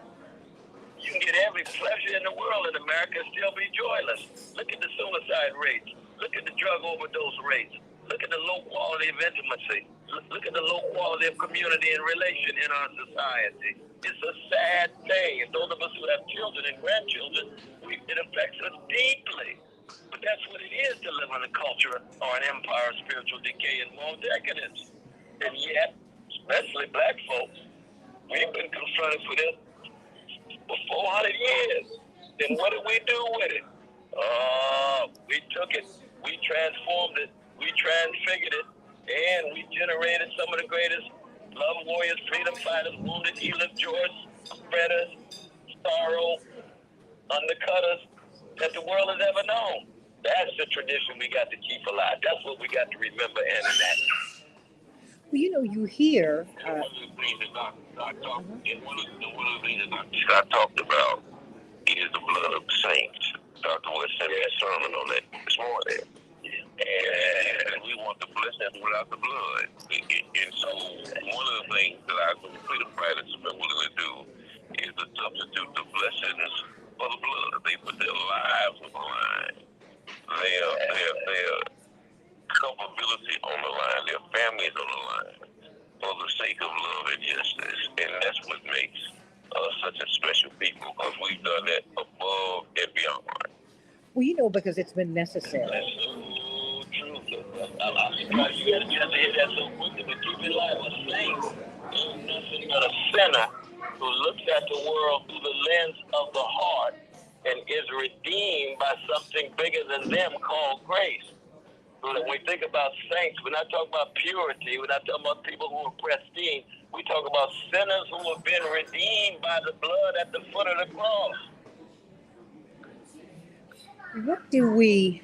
You can get every pleasure in the world in America and still be joyless. Look at the suicide rates. Look at the drug overdose rates. Look at the low quality of intimacy. Look at the low quality of community and relation in our society. It's a sad thing. And those of us who have children and grandchildren, it affects us deeply. But that's what it is to live in a culture or an empire of spiritual decay and moral decadence. And yet, especially black folks, we've been confronted with it for 400 years. Then what did we do with it? We took it, we transformed it, we transfigured it, and we generated some of the greatest love warriors, freedom fighters, wounded healers, joy spreaders, sorrow, undercutters that the world has ever known. That's the tradition we got to keep alive. That's what we got to remember and enact. Well, you know, you hear. One of the things that I talked about is the blood of the saints. Dr. West sent me a sermon on that this morning. And we want the blessing without the blood. And so one of the things that I think freedom fighters have been willing to do is to substitute the blessings for the blood. They put their lives on the line. Their culpability on the line, their families on the line, for the sake of love and justice. And that's what makes us such a special people, because we've done that above and beyond. Well, you know, because it's been necessary. That's so true. I'm surprised you got a chance to hear that so quickly, but keep in mind, a saint is nothing but a sinner who looks at the world through the lens of the heart and is redeemed by something bigger than them called grace. When we think about saints, we're not talking about purity. We're not talking about people who are pristine. We talk about sinners who have been redeemed by the blood at the foot of the cross. What do we,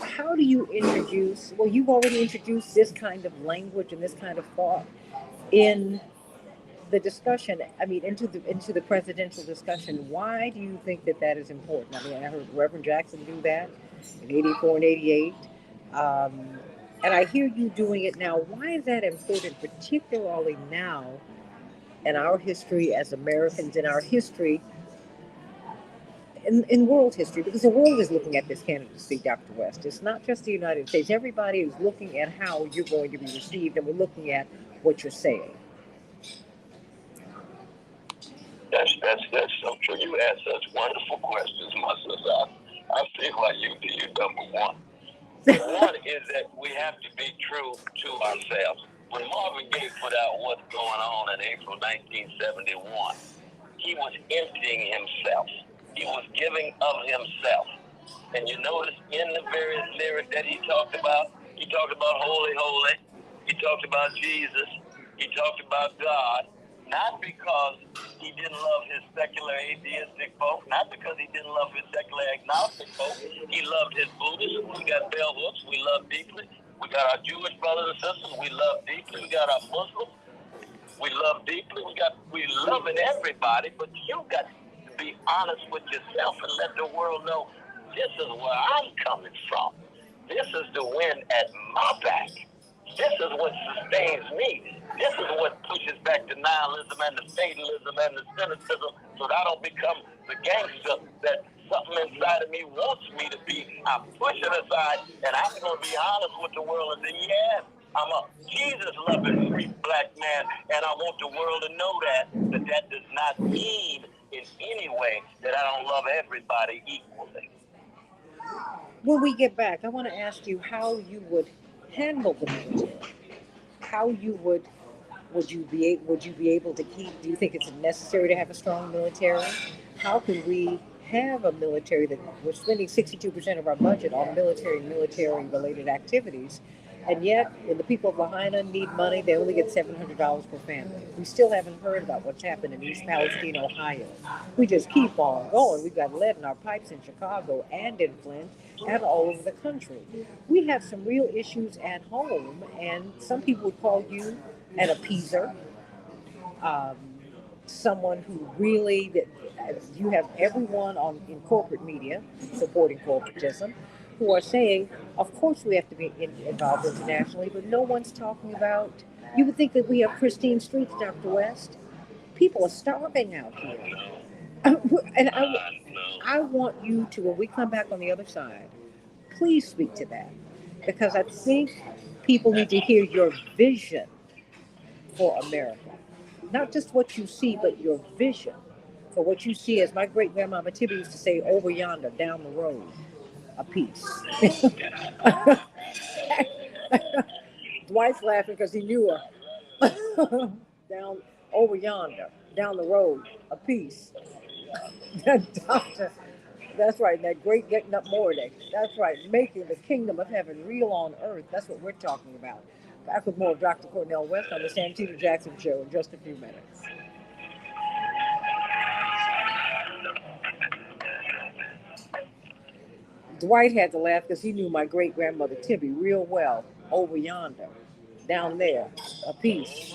how do you introduce, well, you've already introduced this kind of language and this kind of thought in the discussion, I mean, into the presidential discussion. Why do you think that that is important? I mean, I heard Reverend Jackson do that in '84 and '88, um, and I hear you doing it now. Why is that important, particularly now in our history as Americans, in our history, in world history? Because the world is looking at this candidacy, Dr. West. It's not just the United States. Everybody is looking at how you're going to be received, and we're looking at what you're saying. That's so true. You ask such wonderful questions, my sister. I see why you number one. One is that we have to be true to ourselves. When Marvin Gaye put out What's Going On in April 1971, he was emptying himself. He was giving of himself. And you notice in the various lyrics that he talked about holy, holy. He talked about Jesus. He talked about God. Not because he didn't love his secular atheistic folk, not because he didn't love his secular agnostic folk. He loved his Buddhists. We got bell hooks. We love deeply. We got our Jewish brothers and sisters. We love deeply. We got our Muslims. We love deeply. We loving everybody, but you got to be honest with yourself and let the world know this is where I'm coming from. This is the wind at my back. This is what sustains me. This is what pushes back the nihilism and the fatalism and the cynicism so that I don't become the gangster that something inside of me wants me to be. I push it aside and I'm going to be honest with the world and say, yes, I'm a Jesus-loving free black man, and I want the world to know that does not mean in any way that I don't love everybody equally. When we get back, I want to ask you how you would handle the military. How you would you be able to keep? Do you think it's necessary to have a strong military? How can we have a military that we're spending 62% of our budget on military and military related activities, and yet when the people of Lahaina need money, they only get $700 per family. We still haven't heard about what's happened in East Palestine, Ohio. We just keep on going. We've got lead in our pipes in Chicago and in Flint and all over the country. We have some real issues at home, and some people would call you an appeaser, um, someone who really, you have everyone on in corporate media supporting corporatism who are saying, of course we have to be involved internationally, but no one's talking about. You would think that we have pristine streets, Dr. West. People are starving out here. And I want you to, when we come back on the other side, please speak to that. Because I think people need to hear your vision for America. Not just what you see, but your vision for what you see. As my great grandmama Tibby used to say, over yonder, down the road, a piece. Dwight's laughing because he knew her. Down over yonder, down the road, a piece. Doctor, that's right. That great getting up morning. That's right. Making the kingdom of heaven real on earth. That's what we're talking about. Back with more of Dr. Cornell West on the Santita Jackson Show in just a few minutes. Dwight had to laugh because he knew my great grandmother Tibby real well. Over yonder, down there, a piece.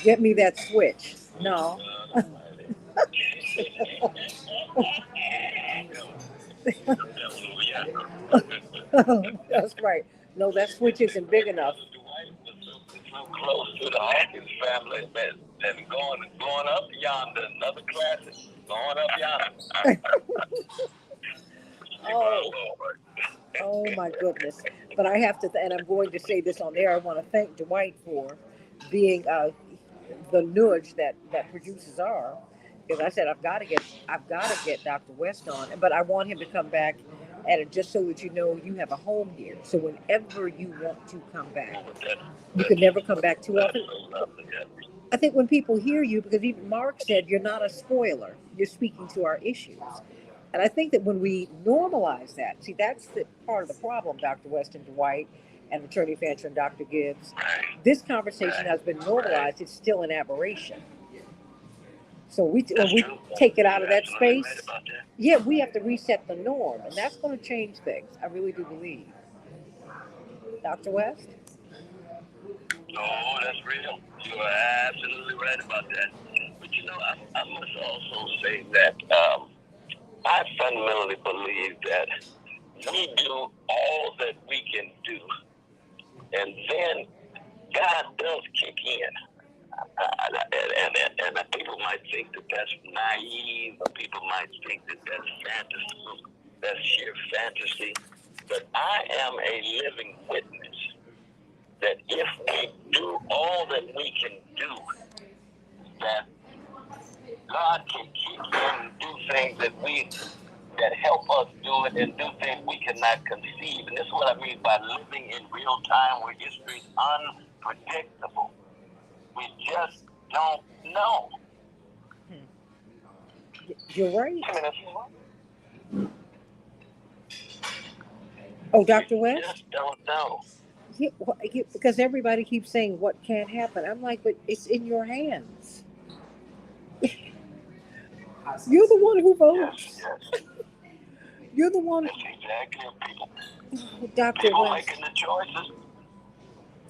Get me that switch. No. That's right. No, that switch isn't big enough. Close to the Hawkins family and going up yonder, another classic, going up yonder. Oh, oh my goodness. But I have to, and I'm going to say this on air. I want to thank Dwight for being the nudge that producers are. Because I said I've got to get Dr. West on, but I want him to come back, and just so that you know, you have a home here. So whenever you want to come back, you can never come back too often. I think when people hear you, because even Mark said you're not a spoiler, you're speaking to our issues. And I think that when we normalize that, see, that's the part of the problem, Dr. Weston Dwight and Attorney Fancher and Dr. Gibbs. This conversation has been normalized. It's still an aberration. So when we take it out of that space, yeah, we have to reset the norm, and that's going to change things. I really do believe. Dr. West? Oh, that's real. You are absolutely right about that. But I must also say that I fundamentally believe that we do all that we can do, and then God does kick in. And people might think that that's naive, or people might think that that's fantasy, that's sheer fantasy. But I am a living witness that if we do all that we can do, that God can kick in and do things that help us do it, and do things we cannot conceive. And this is what I mean by living in real time, where history is unpredictable. We just don't know. You're right. I mean, Oh, Dr. we West? just don't know. Yeah, because everybody keeps saying what can't happen. I'm like, but it's in your hands. You're the one who votes. Yes. You're the one. That's exactly people. Dr. People West. making the choices.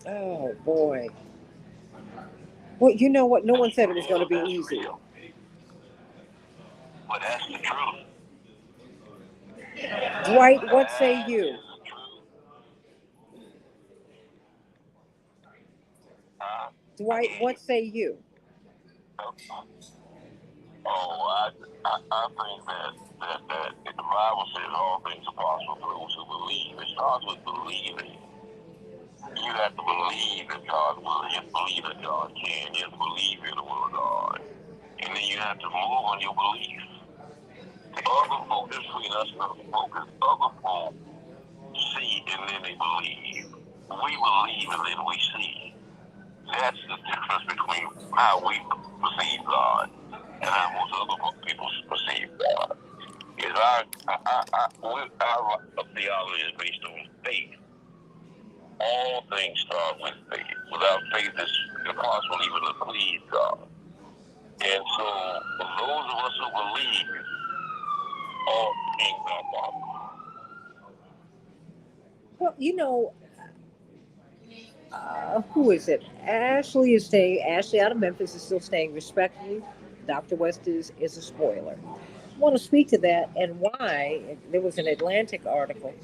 Oh, boy. Well, you know what? No one said it was going to be easy. Real. But that's the truth. Dwight, what say you? Dwight, what say you? I think that the Bible says all things are possible for those who believe. It starts with believing. You have to believe that God will. You have to believe that God can. You have to believe in the will of God. And then you have to move on your belief. The other folk, that's between us and other folk, is other folk see and then they believe. We believe and then we see. That's the difference between how we perceive God and how most other people perceive God. Is our theology is based on faith. All things start with faith. Without faith, it's impossible even to please God. And so, for those of us who believe, all things are possible. Well, who is it? Ashley is staying. Ashley out of Memphis is still staying respectfully. Dr. West is a spoiler. I want to speak to that and why. There was an Atlantic article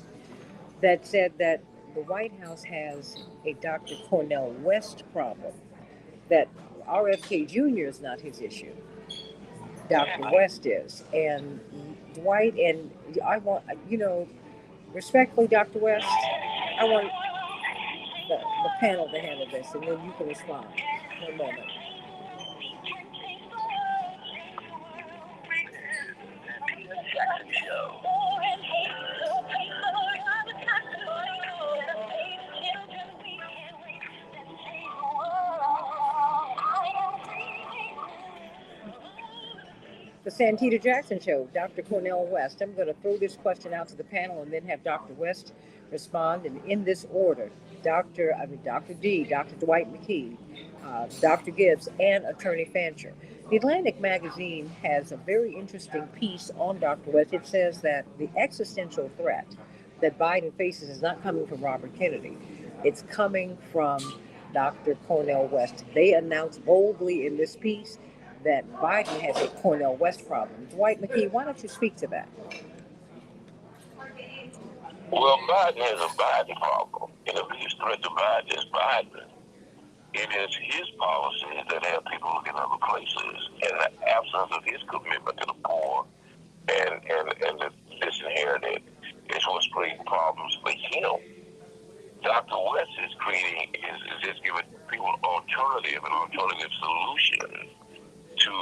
that said that the White House has a Dr. Cornell West problem, that RFK Jr. is not his issue. Dr. West is. And Dwight, and I want, respectfully, Dr. West, I want the panel to handle this, and then you can respond. One moment. The Santita Jackson Show, Dr. Cornell West. I'm going to throw this question out to the panel and then have Dr. West respond, and in this order: Dr. D, Dr. Dwight McKee, Dr. Gibbs, and Attorney Fancher. The Atlantic magazine has a very interesting piece on Dr. West. It says that the existential threat that Biden faces is not coming from Robert Kennedy. It's coming from Dr. Cornell West. They announced boldly in this piece that Biden has a Cornell West problem. Dwight McKee, why don't you speak to that? Well, Biden has a Biden problem. And the biggest threat to Biden is Biden. It is his policies that have people looking other places. And the absence of his commitment to the poor and the disinherited is what's creating problems for him. Dr. West is just giving people an alternative solution to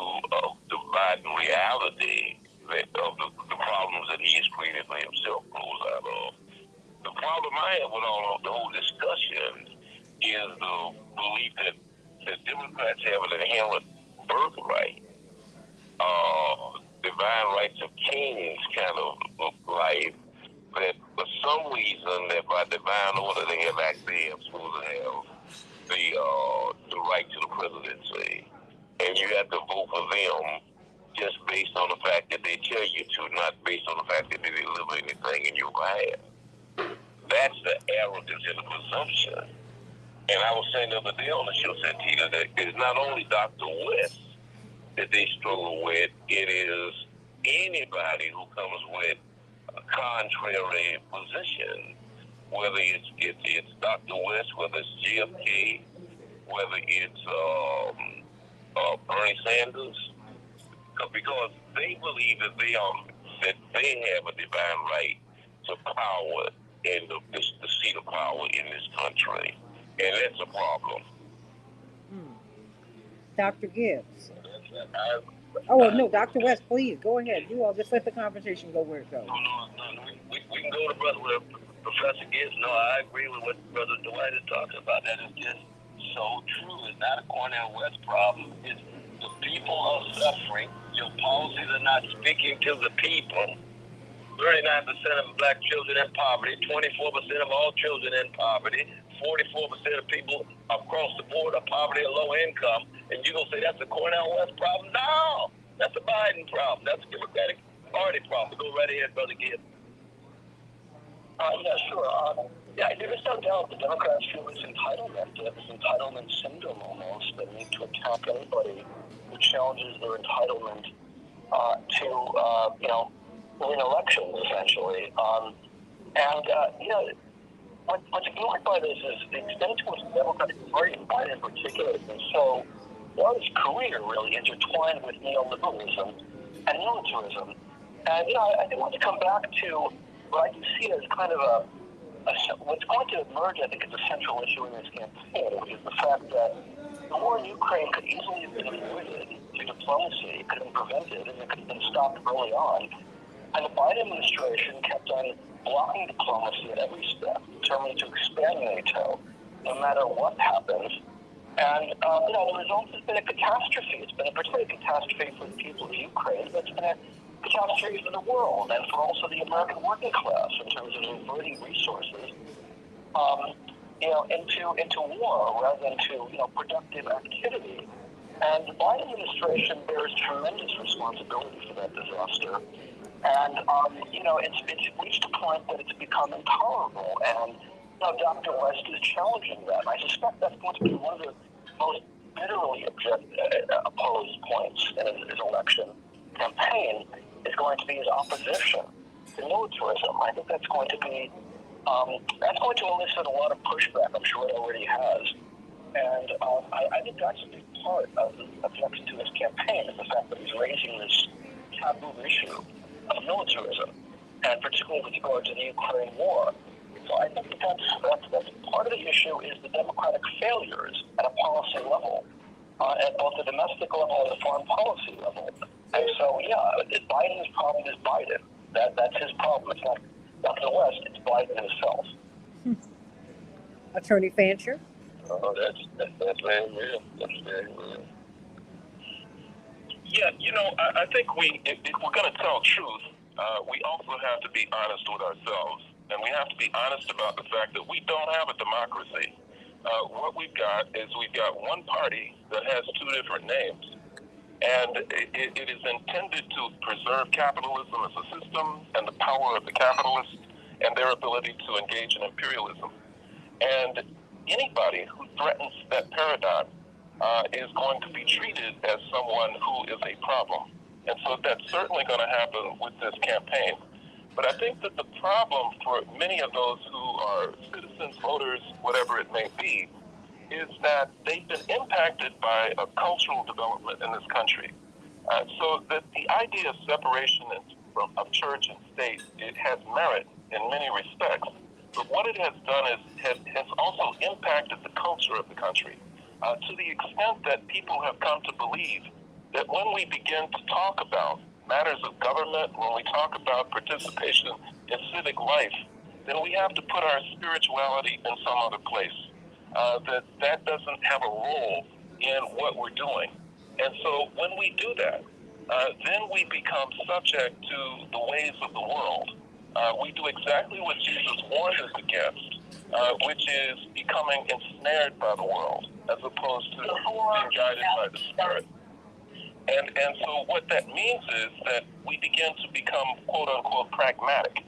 the Biden reality of the problems that he has created for himself grows out of. The problem I have with all of the whole discussion is the belief that the Democrats have an inherent birthright, divine divine rights of kings kind of life, that for some reason, that by divine order, they have actually supposed to have the right to the presidency, and you have to vote for them just based on the fact that they tell you to, not based on the fact that they deliver anything in your behalf. That's the arrogance and the presumption. And I was saying the other day on the show, Santita, that it's not only Dr. West that they struggle with, it is anybody who comes with a contrary position, whether it's Dr. West, whether it's JFK, whether it's Bernie Sanders, because they believe that they have a divine right to power and the seat of power in this country, and that's a problem. Dr. Gibbs. Oh, no, Dr. West, please, go ahead. You all just let the conversation go where it goes. No, we can go to Brother Professor Gibbs. No, I agree with what Brother Dwight is talking about. That is just so true. It's not a Cornell West problem. It's the people are suffering. Your policies are not speaking to the people. 39% of black children in poverty, 24% of all children in poverty, 44% of people across the board are poverty or low income, and you're going to say that's a Cornell West problem? No, that's a Biden problem. That's a Democratic Party problem. Go right ahead, Brother Gibbs. Yeah, sure. There is no doubt the Democrats feel this entitlement, this entitlement syndrome almost, that need to attack anybody who challenges their entitlement to, win elections, essentially. What's ignored by this is the extent to which the Democratic Party, and Biden in particular, has been so, his career really intertwined with neoliberalism and militarism. And, I think want to come back to what I can see as kind of what's going to emerge, I think, as a central issue in this campaign, which is the fact that the war in Ukraine could easily have been avoided through diplomacy. It could have been prevented, and it could have been stopped early on. And the Biden administration kept on blocking diplomacy at every step, determined to expand NATO, no matter what happens. And, the result has been a catastrophe. It's been a particular catastrophe for the people of Ukraine, but it's been a catastrophe for the world and for also the American working class in terms of diverting resources, into war rather than to, productive activity. And the Biden administration bears tremendous responsibility for that disaster. And, it's reached a point that it's become intolerable. And, Dr. West is challenging that. And I suspect that's going to be one of the most bitterly opposed points in his election campaign, is going to be his opposition to militarism. I think that's going to be, that's going to elicit a lot of pushback. I'm sure it already has. And I think that's a big part of the objection to his campaign, is the fact that he's raising this taboo issue of militarism, and particularly with regard to the Ukraine war. So I think that's part of the issue is the democratic failures at a policy level, at both the domestic level and the foreign policy level. And so, Biden's problem is Biden. That's his problem. It's not Dr. West, it's Biden himself. Attorney Fancher? Oh, that's very real. That's very real. Yeah, I think if we're going to tell truth, we also have to be honest with ourselves. And we have to be honest about the fact that we don't have a democracy. What we've got one party that has two different names. And it is intended to preserve capitalism as a system and the power of the capitalists and their ability to engage in imperialism. And anybody who threatens that paradigm is going to be treated as someone who is a problem. And so that's certainly going to happen with this campaign. But I think that the problem for many of those who are citizens, voters, whatever it may be, is that they've been impacted by a cultural development in this country. So that the idea of separation of church and state, it has merit in many respects. But what it has done has also impacted the culture of the country to the extent that people have come to believe that when we begin to talk about matters of government, when we talk about participation in civic life, then we have to put our spirituality in some other place. That doesn't have a role in what we're doing. And so when we do that, then we become subject to the ways of the world. We do exactly what Jesus warned us against, which is becoming ensnared by the world, as opposed to being guided by the Spirit. And so what that means is that we begin to become, quote unquote, pragmatic.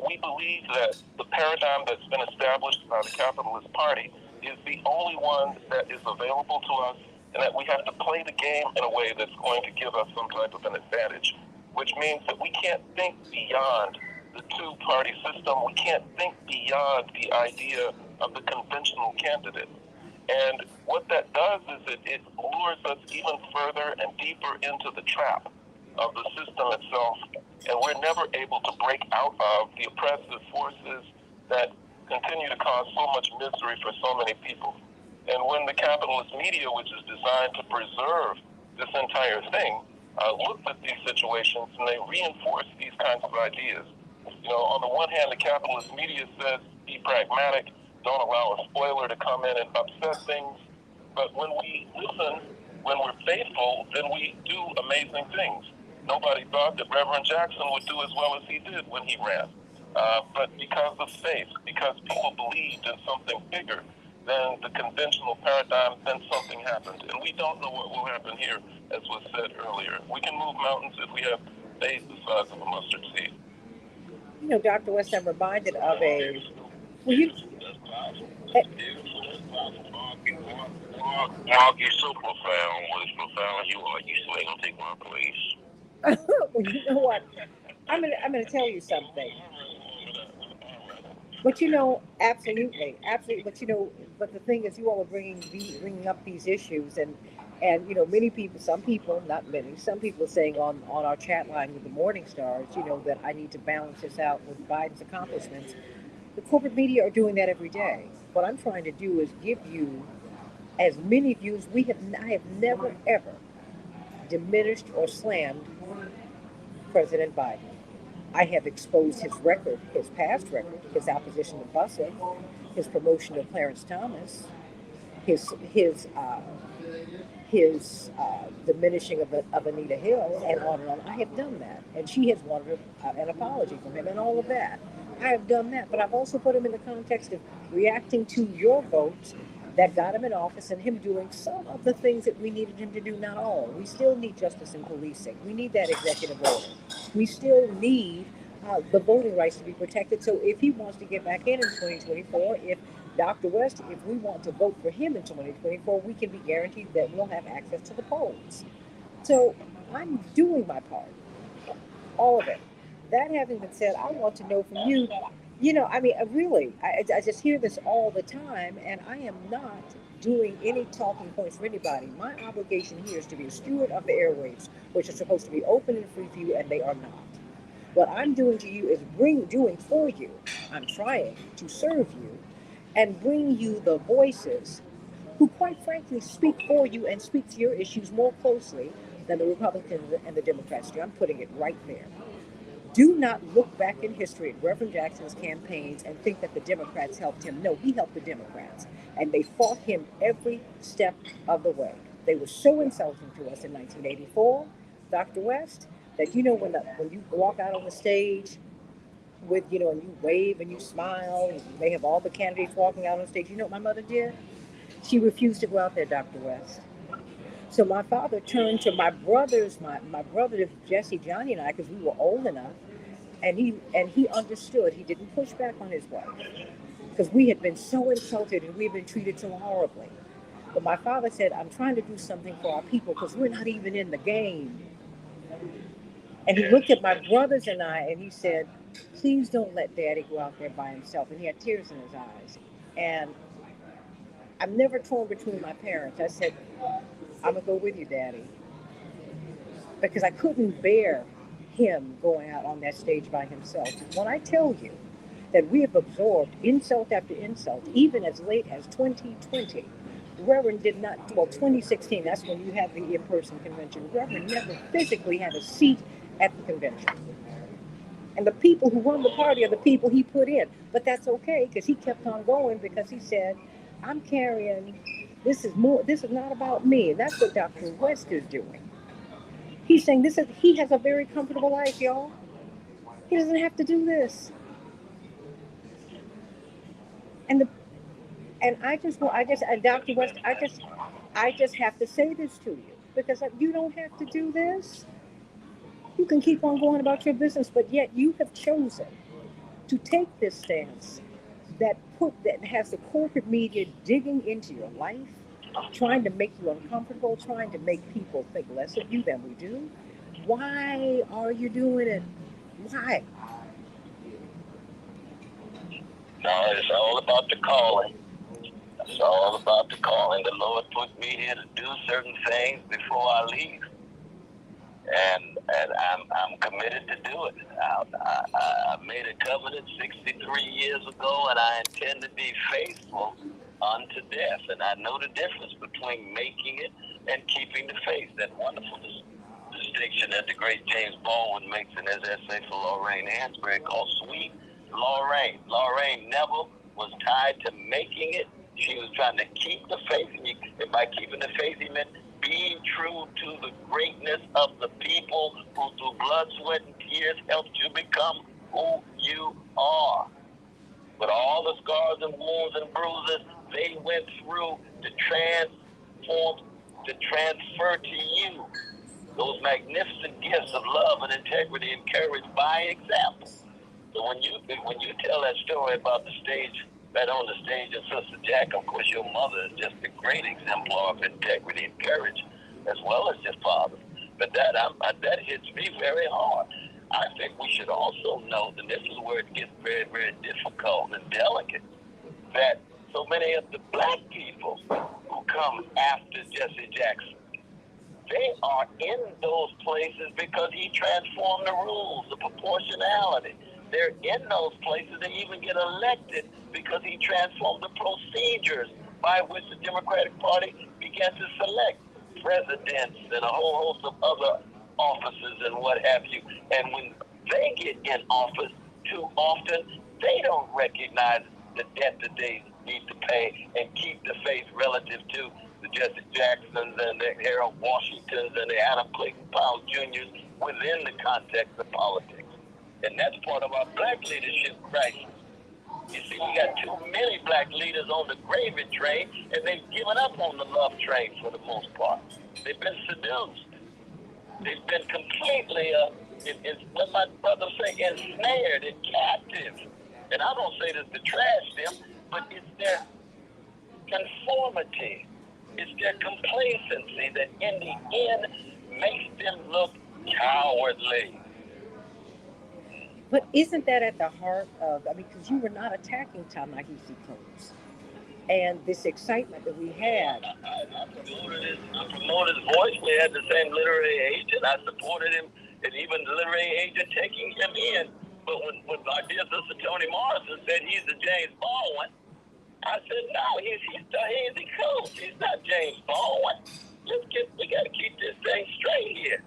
We believe that the paradigm that's been established by the Capitalist Party is the only one that is available to us, and that we have to play the game in a way that's going to give us some type of an advantage, which means that we can't think beyond the two-party system. We can't think beyond the idea of the conventional candidate. And what that does is it lures us even further and deeper into the trap of the system itself, and we're never able to break out of the oppressive forces that continue to cause so much misery for so many people. And when the capitalist media, which is designed to preserve this entire thing, looks at these situations and they reinforce these kinds of ideas. On the one hand, the capitalist media says, be pragmatic, don't allow a spoiler to come in and upset things. But when we listen, when we're faithful, then we do amazing things. Nobody thought that Reverend Jackson would do as well as he did when he ran. But because of faith, because people believed in something bigger than the conventional paradigm, then something happened. And we don't know what will happen here, as was said earlier. We can move mountains if we have faith the size of a mustard seed. Dr. West, I'm reminded of a. Well, you. eh, Mark, you're so profound. What is profound you are. You still ain't gonna take my place. Well, you know what? I'm gonna tell you something. But absolutely, absolutely. But the thing is, you all are bringing up these issues, and many people, some people, not many, some people are saying on our chat line with the Morning Stars, that I need to balance this out with Biden's accomplishments. The corporate media are doing that every day. What I'm trying to do is give you as many views. I have never ever diminished or slammed President Biden. I have exposed his record, his past record, his opposition to busing, his promotion of Clarence Thomas, his his uh, his diminishing of Anita Hill, and on and on. I have done that, and she has wanted an apology from him, and all of that. I have done that, but I've also put him in the context of reacting to your votes that got him in office and him doing some of the things that we needed him to do, not all. We still need justice in policing. We need that executive order. We still need the voting rights to be protected. So if he wants to get back in 2024, if Dr. West, if we want to vote for him in 2024, we can be guaranteed that we'll have access to the polls. So I'm doing my part, all of it. That having been said, I want to know from you, really, I just hear this all the time, and I am not doing any talking points for anybody. My obligation here is to be a steward of the airwaves, which are supposed to be open and free for you, and they are not. What I'm doing to you is doing for you. I'm trying to serve you and bring you the voices who, quite frankly, speak for you and speak to your issues more closely than the Republicans and the Democrats do. I'm putting it right there. Do not look back in history at Reverend Jackson's campaigns and think that the Democrats helped him. No, he helped the Democrats. And they fought him every step of the way. They were so insulting to us in 1984, Dr. West, that when you walk out on the stage with, and you wave and you smile, and they have all the candidates walking out on stage. You know what my mother did? She refused to go out there, Dr. West. So my father turned to my brother Jesse, Johnny, and I, because we were old enough, and he understood. He didn't push back on his wife because we had been so insulted and we had been treated so horribly. But my father said, "I'm trying to do something for our people because we're not even in the game." And he looked at my brothers and I, and he said, "Please don't let Daddy go out there by himself." And he had tears in his eyes. And I'm never torn between my parents. I said, "I'm gonna go with you, Daddy," because I couldn't bear him going out on that stage by himself. When I tell you that we have absorbed insult after insult, even as late as 2020, Reverend did not, well, 2016, that's when you had the in-person convention. Reverend never physically had a seat at the convention. And the people who run the party are the people he put in. But that's okay, because he kept on going, because he said, "I'm carrying, this is not about me." And that's what Dr. West is doing. He's saying he has a very comfortable life, y'all. He doesn't have to do this. And the and and Dr. West, I just have to say this to you because you don't have to do this. You can keep on going about your business, but yet you have chosen to take this stance that has the corporate media digging into your life, trying to make you uncomfortable, trying to make people think less of you than we do. Why are you doing it? Why? No, it's all about the calling. It's all about the calling. The Lord put me here to do certain things before I leave, and I'm committed to do it. I made a covenant 63 years ago, and I intend to be faithful unto death. And I know the difference between making it and keeping the faith. That wonderful distinction that the great James Baldwin makes in his essay for Lorraine Hansberry called Sweet Lorraine. Lorraine never was tied to making it. She was trying to keep the faith, and by keeping the faith, he meant being true to the greatness of the people who through blood, sweat, and tears helped you become who you are. But all the scars and wounds and bruises they went through to transfer to you those magnificent gifts of love and integrity and courage by example. So when you tell that story about the stage, right on the stage, and Sister Jack, of course, your mother is just a great exemplar of integrity and courage, as well as your father. But that hits me very hard. I think we should also know that this is where it gets very, very difficult and delicate. That so many of the black people who come after Jesse Jackson, they are in those places because he transformed the rules, the proportionality. They're in those places. They even get elected because he transformed the procedures by which the Democratic Party began to select presidents and a whole host of other offices and what have you. And when they get in office, too often they don't recognize the debt that they need to pay and keep the faith relative to the Jesse Jacksons and the Harold Washingtons and the Adam Clayton Powell Juniors within the context of politics. And that's part of our black leadership crisis. You see, we got too many black leaders on the gravy train, and they've given up on the love train for the most part. They've been seduced. They've been completely, what my brothers say, ensnared and captive. And I don't say this to trash them, but it's their conformity. It's their complacency that in the end makes them look cowardly. But isn't that at the heart of, I mean, because you were not attacking Ta-Nehisi Coates and this excitement that we had. I promoted his voice. We had the same literary agent. I supported him, and even the literary agent taking him in. But when our dear sister Toni Morrison said he's the James Baldwin, I said, no, he's Tahiti Coates. He's not James Baldwin. We got to keep this thing straight here.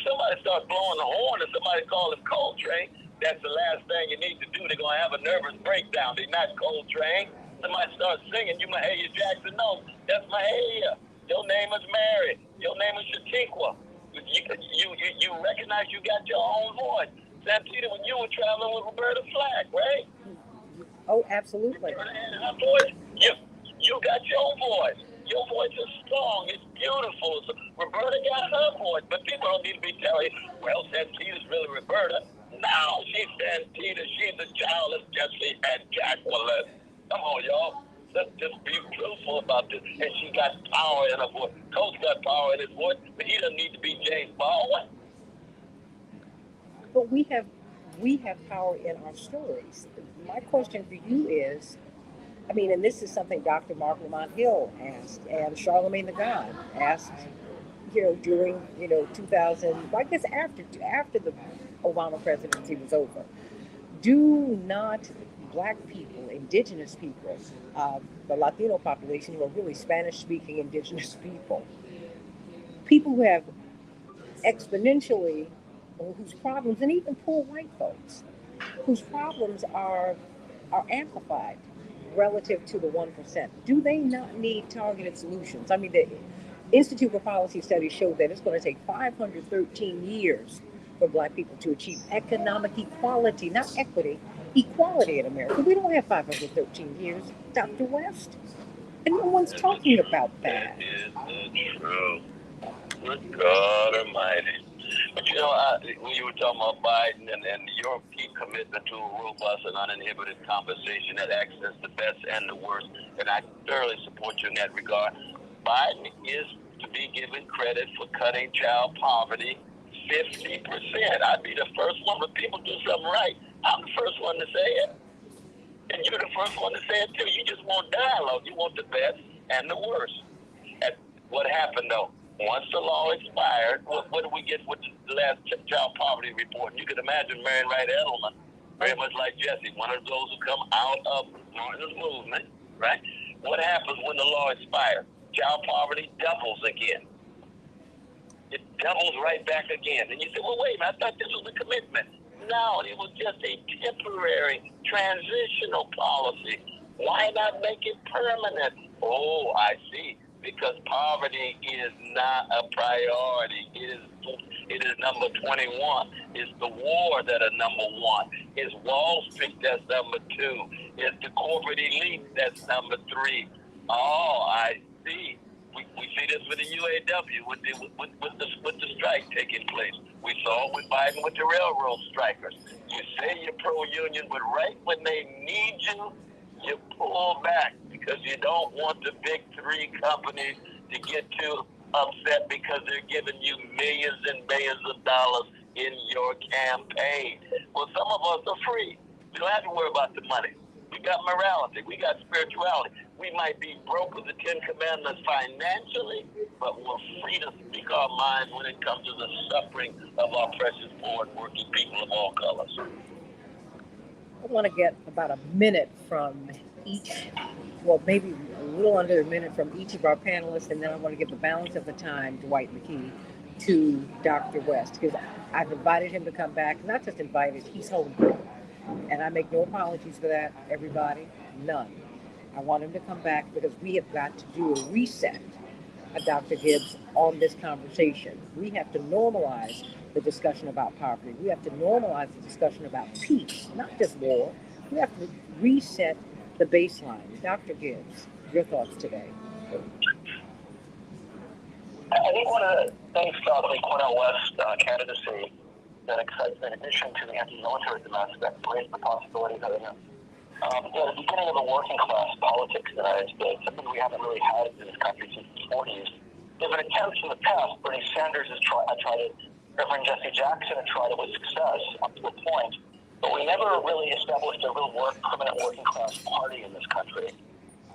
Somebody starts blowing the horn and somebody call him Coltrane, that's the last thing you need to do. They're going to have a nervous breakdown. They're not Coltrane. Somebody starts singing, you Mahalia Jackson. No, that's Mahalia. Your name is Mary. Your name is Shatiqua. You recognize you got your own voice. Santita, when you were traveling with Roberta Flack, right? Oh, absolutely. Her voice, you got your voice. Your voice is strong. It's beautiful. So Roberta got her voice, but people don't need to be telling you, well, Santita's really Roberta. No, she's Santita. She's the child of Jesse and Jacqueline. Come on, y'all. Let's just be truthful about this. And she got power in her voice. Coach got power in his voice, but he doesn't need to be James Baldwin. But we have power in our stories. My question for you is, I mean, and this is something Dr. Mark Lamont Hill asked, and Charlemagne the God asked, during 2000, I guess after the Obama presidency was over. Do not black people, indigenous people, the Latino population, who are really Spanish-speaking indigenous people who have exponentially, whose problems, and even poor white folks, whose problems are amplified relative to the 1%. Do they not need targeted solutions? I mean, Institute for Policy Studies showed that it's going to take 513 years for black people to achieve economic equality, not equity, equality in America. We don't have 513 years, Dr. West. And no one's talking about that. That is true. Good God Almighty. But you know, when you were talking about Biden and your key commitment to a robust and uninhibited conversation that access the best and the worst, and I thoroughly support you in that regard. Biden is to be given credit for cutting child poverty 50%. I'd be the first one, when people do something right, I'm the first one to say it. And you're the first one to say it too. You just want dialogue. You want the best and the worst. And what happened though? Once the law expired, what do we get with the last child poverty report? And you can imagine Marion Wright Edelman, very much like Jesse, one of those who come out of Martin's movement, right? What happens when the law expires? Child poverty doubles again. It doubles right back again. And you say, well, wait a minute, I thought this was a commitment. No, it was just a temporary, transitional policy. Why not make it permanent? Oh, I see. Because poverty is not a priority. It is number 21. It's the war that are number one. It's Wall Street that's number two. It's the corporate elite that's number three. Oh, I see. We see this with the UAW, with the strike taking place. We saw it with Biden with the railroad strikers. You say you're pro-union, but right when they need you, you pull back because you don't want the big three companies to get too upset because they're giving you millions and millions of dollars in your campaign. Well, some of us are free. We don't have to worry about the money. We got morality. We got spirituality. We might be broke with the Ten Commandments financially, but we're free to speak our minds when it comes to the suffering of our precious poor and working people of all colors. I want to get about a minute from each, well, maybe a little under a minute from each of our panelists, and then I want to give the balance of the time, Dwight McKee, to Dr. West, because I've invited him to come back. Not just invited, he's hungry. And I make no apologies for that, everybody, none. I want him to come back because we have got to do a reset, Dr. Gibbs, on this conversation. We have to normalize the discussion about poverty. We have to normalize the discussion about peace, not just war. We have to reset the baseline. Dr. Gibbs, your thoughts today. I think one of the things about the Cornel West candidacy that excites me, in addition to the anti-militarism aspect, raised the possibility that in the beginning of the working class politics in the United States, something we haven't really had in this country since the 40s. There have been attempts in the past. Bernie Sanders has tried it. Reverend Jesse Jackson had tried it with success up to a point. But we never really established a real permanent working class party in this country.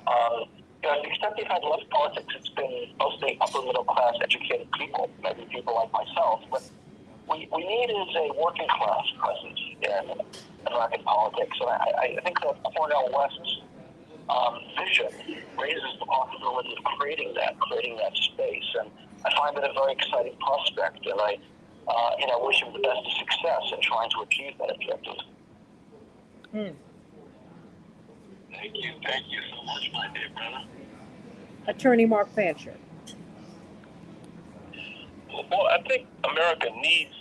To the extent they've had left politics, it's been mostly upper middle class educated people, maybe people like myself. But we need is a working class presence in American politics. And I think that Cornel West's vision raises the possibility of creating that space. And I find it a very exciting prospect. And I wish him the best of success in trying to achieve that objective. Thank you so much, my dear brother. Attorney Mark Fancher. Well, I think America needs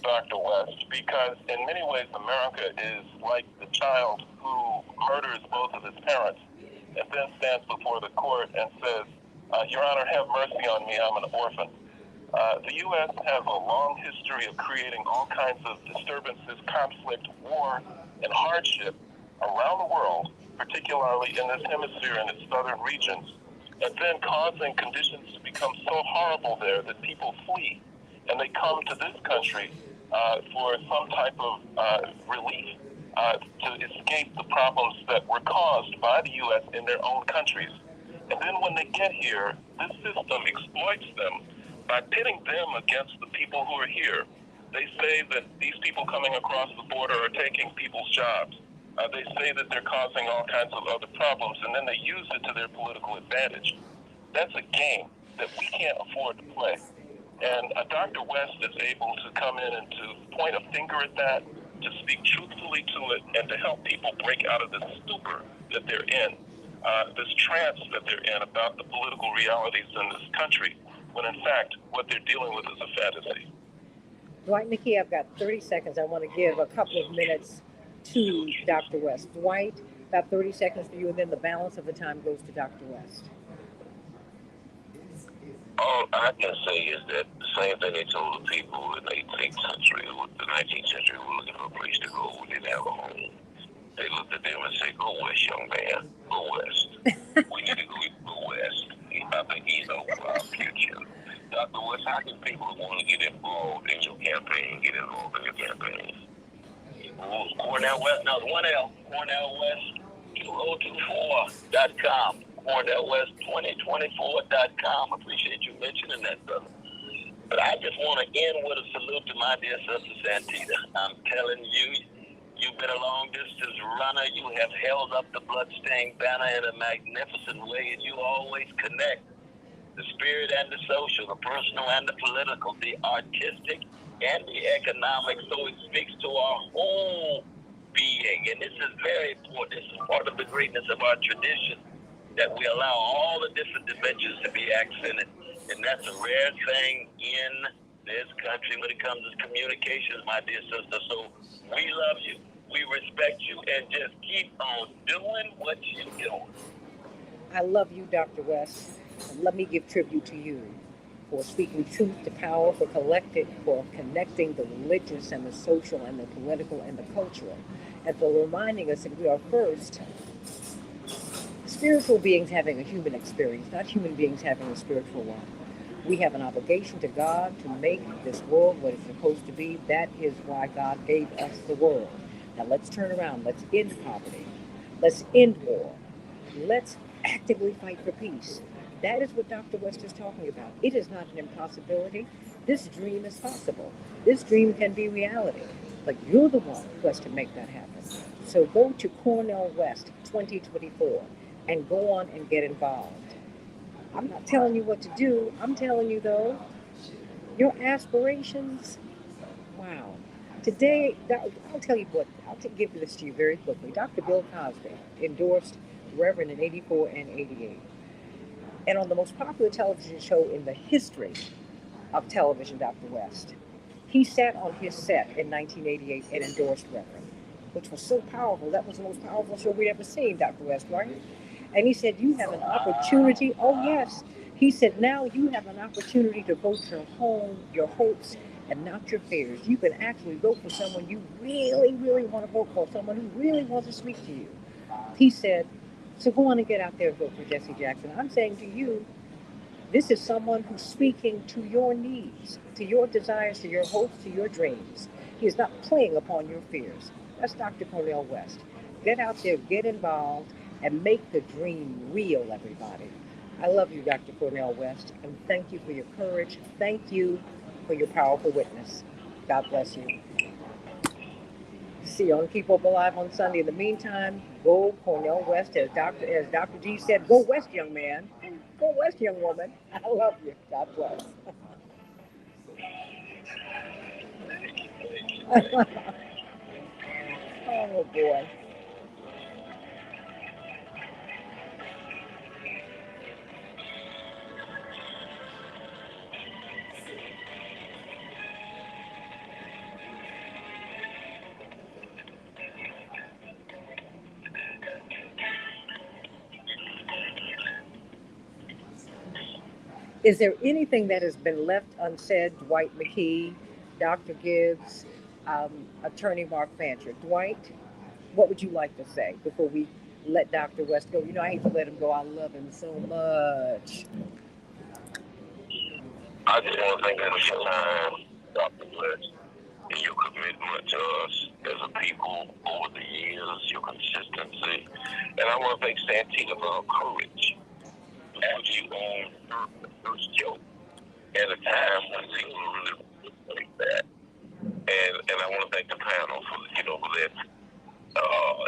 Dr. West because in many ways America is like the child who murders both of his parents and then stands before the court and says, Your Honor, have mercy on me, I'm an orphan. The U.S. has a long history of creating all kinds of disturbances, conflict, war, and hardship around the world, particularly in this hemisphere and its southern regions, and then causing conditions to become so horrible there that people flee, and they come to this country for some type of relief to escape the problems that were caused by the U.S. in their own countries. And then when they get here, this system exploits them by pitting them against the people who are here. They say that these people coming across the border are taking people's jobs. They say that they're causing all kinds of other problems, and then they use it to their political advantage. That's a game that we can't afford to play. And Dr. West is able to come in and to point a finger at that, to speak truthfully to it, and to help people break out of this stupor that they're in, this trance that they're in about the political realities in this country. when in fact what they're dealing with is a fantasy. Dwight McKee, I've got 30 seconds. I want to give a couple of minutes to Dr. West. Dwight, about 30 seconds for you, and then the balance of the time goes to Dr. West. All I can say is that the same thing they told the people in the 18th century, the 19th century, were looking for a place to go. We didn't have a home. They looked at them and said, "Go west, young man. Go west. We need to go west." I think he's over our future. Dr. West, how can people who want to get involved in your campaign get involved in your campaign? Cornell West, no, 1L, Cornell West 2024.com. CornellWest2024.com. Appreciate you mentioning that, brother. But I just want to end with a salute to my dear sister Santita. I'm telling you, you've been a long distance runner. You have held up the bloodstained banner in a magnificent way, and you always connect the spirit and the social, the personal and the political, the artistic and the economic. So it speaks to our whole being. And this is very important. This is part of the greatness of our tradition, that we allow all the different dimensions to be accented. And that's a rare thing in this country when it comes to communications, my dear sister. So we love you, we respect you, and just keep on doing what you're doing. I love you, Dr. West. And let me give tribute to you for speaking truth to power, for connecting the religious and the social and the political and the cultural, and for reminding us that we are first spiritual beings having a human experience, not human beings having a spiritual one. We have an obligation to God to make this world what it's supposed to be. That is why God gave us the world. Now let's turn around. Let's end poverty. Let's end war. Let's actively fight for peace. That is what Dr. West is talking about. It is not an impossibility. This dream is possible. This dream can be reality. But you're the one who has to make that happen. So go to Cornell West 2024 and go on and get involved. I'm not telling you what to do. I'm telling you, though, your aspirations, wow. Today, I'll tell you what, give this to you very quickly. Dr. Bill Cosby endorsed Reverend in 84 and 88. And on the most popular television show in the history of television, Dr. West, he sat on his set in 1988 and endorsed Reverend, which was so powerful. That was the most powerful show we'd ever seen, Dr. West, right? And he said, you have an opportunity. Oh, yes. He said, now you have an opportunity to vote your home, your hopes, and not your fears. You can actually vote for someone you really, really want to vote for, someone who really wants to speak to you. He said, so go on and get out there and vote for Jesse Jackson. I'm saying to you, this is someone who's speaking to your needs, to your desires, to your hopes, to your dreams. He is not playing upon your fears. That's Dr. Cornell West. Get out there, get involved, and make the dream real, everybody. I love you, Dr. Cornell West, and thank you for your courage. Thank you for your powerful witness. God bless you. See you on Keep Hope Alive on Sunday. In the meantime, go Cornell West, as Dr. G said, go west, young man. Go west, young woman. I love you. God bless. Oh, boy. Is there anything that has been left unsaid, Dwight McKee, Dr. Gibbs, Attorney Mark Fancher? Dwight, what would you like to say before we let Dr. West go? You know, I hate to let him go. I love him so much. I just want to thank you for your time, Dr. West, and your commitment to us as a people over the years, your consistency. And I want to thank Santita for her courage to put you on her show at a time when things were really like that. And I want to thank the panel for that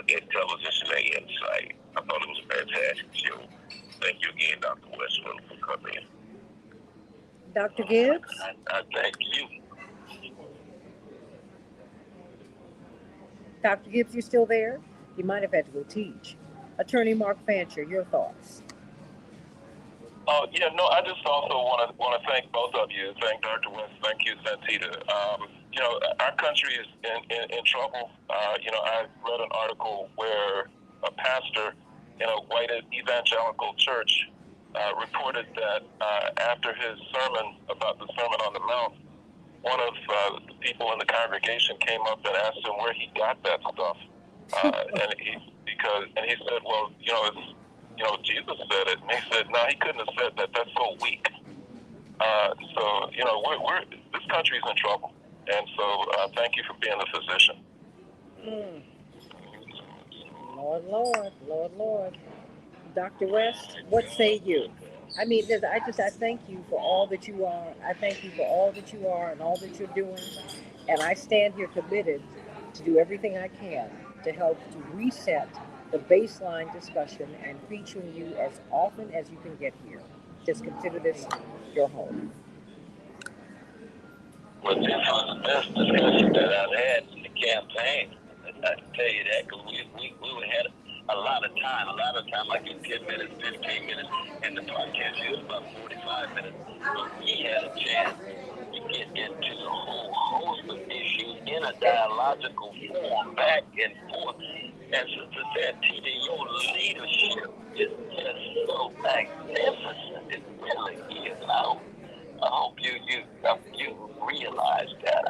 intelligence and insight. I thought it was a fantastic show. Thank you again, Dr. West, for coming in. Dr. Gibbs? I thank you. Dr. Gibbs, you still there? You might have had to go teach. Attorney Mark Fancher, your thoughts? Oh yeah, no. I just also want to thank both of you. Thank Dr. West. Thank you, Santita. Our country is in trouble. I read an article where a pastor in a white evangelical church reported that after his sermon about the Sermon on the Mount, one of the people in the congregation came up and asked him where he got that stuff, and he said, well, it's Jesus said it, and he said, no, he couldn't have said that. That's so weak. We're this country's in trouble, and so thank you for being a physician. Mm. Lord, Lord, Lord, Lord. Dr. West, what say you? I mean, I thank you for all that you are. I thank you for all that you are and all that you're doing. And I stand here committed to do everything I can to help to reset the baseline discussion and featuring you as often as you can get here. Just consider this your home. Well, this was the best discussion that I've had in the campaign. I can tell you that because we had a lot of time. A lot of time, like in 10 minutes, 15 minutes, and the podcast here is about 45 minutes. But we had a chance to get into a whole host of issues in a dialogical form, back and forth. And Sister Santita, your leadership is just so magnificent. It really is. I hope you realize that.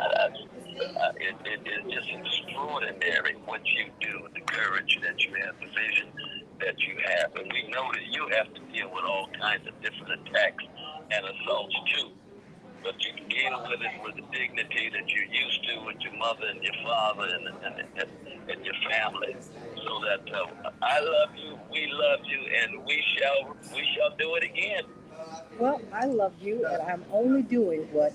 It is just extraordinary what you do, the courage that you have, the vision that you have. And we know that you have to deal with all kinds of different attacks and assaults too. But you deal with it with the dignity that you're used to with your mother and your father and your family. So that I love you, we love you, and we shall do it again. Well, I love you, and I'm only doing what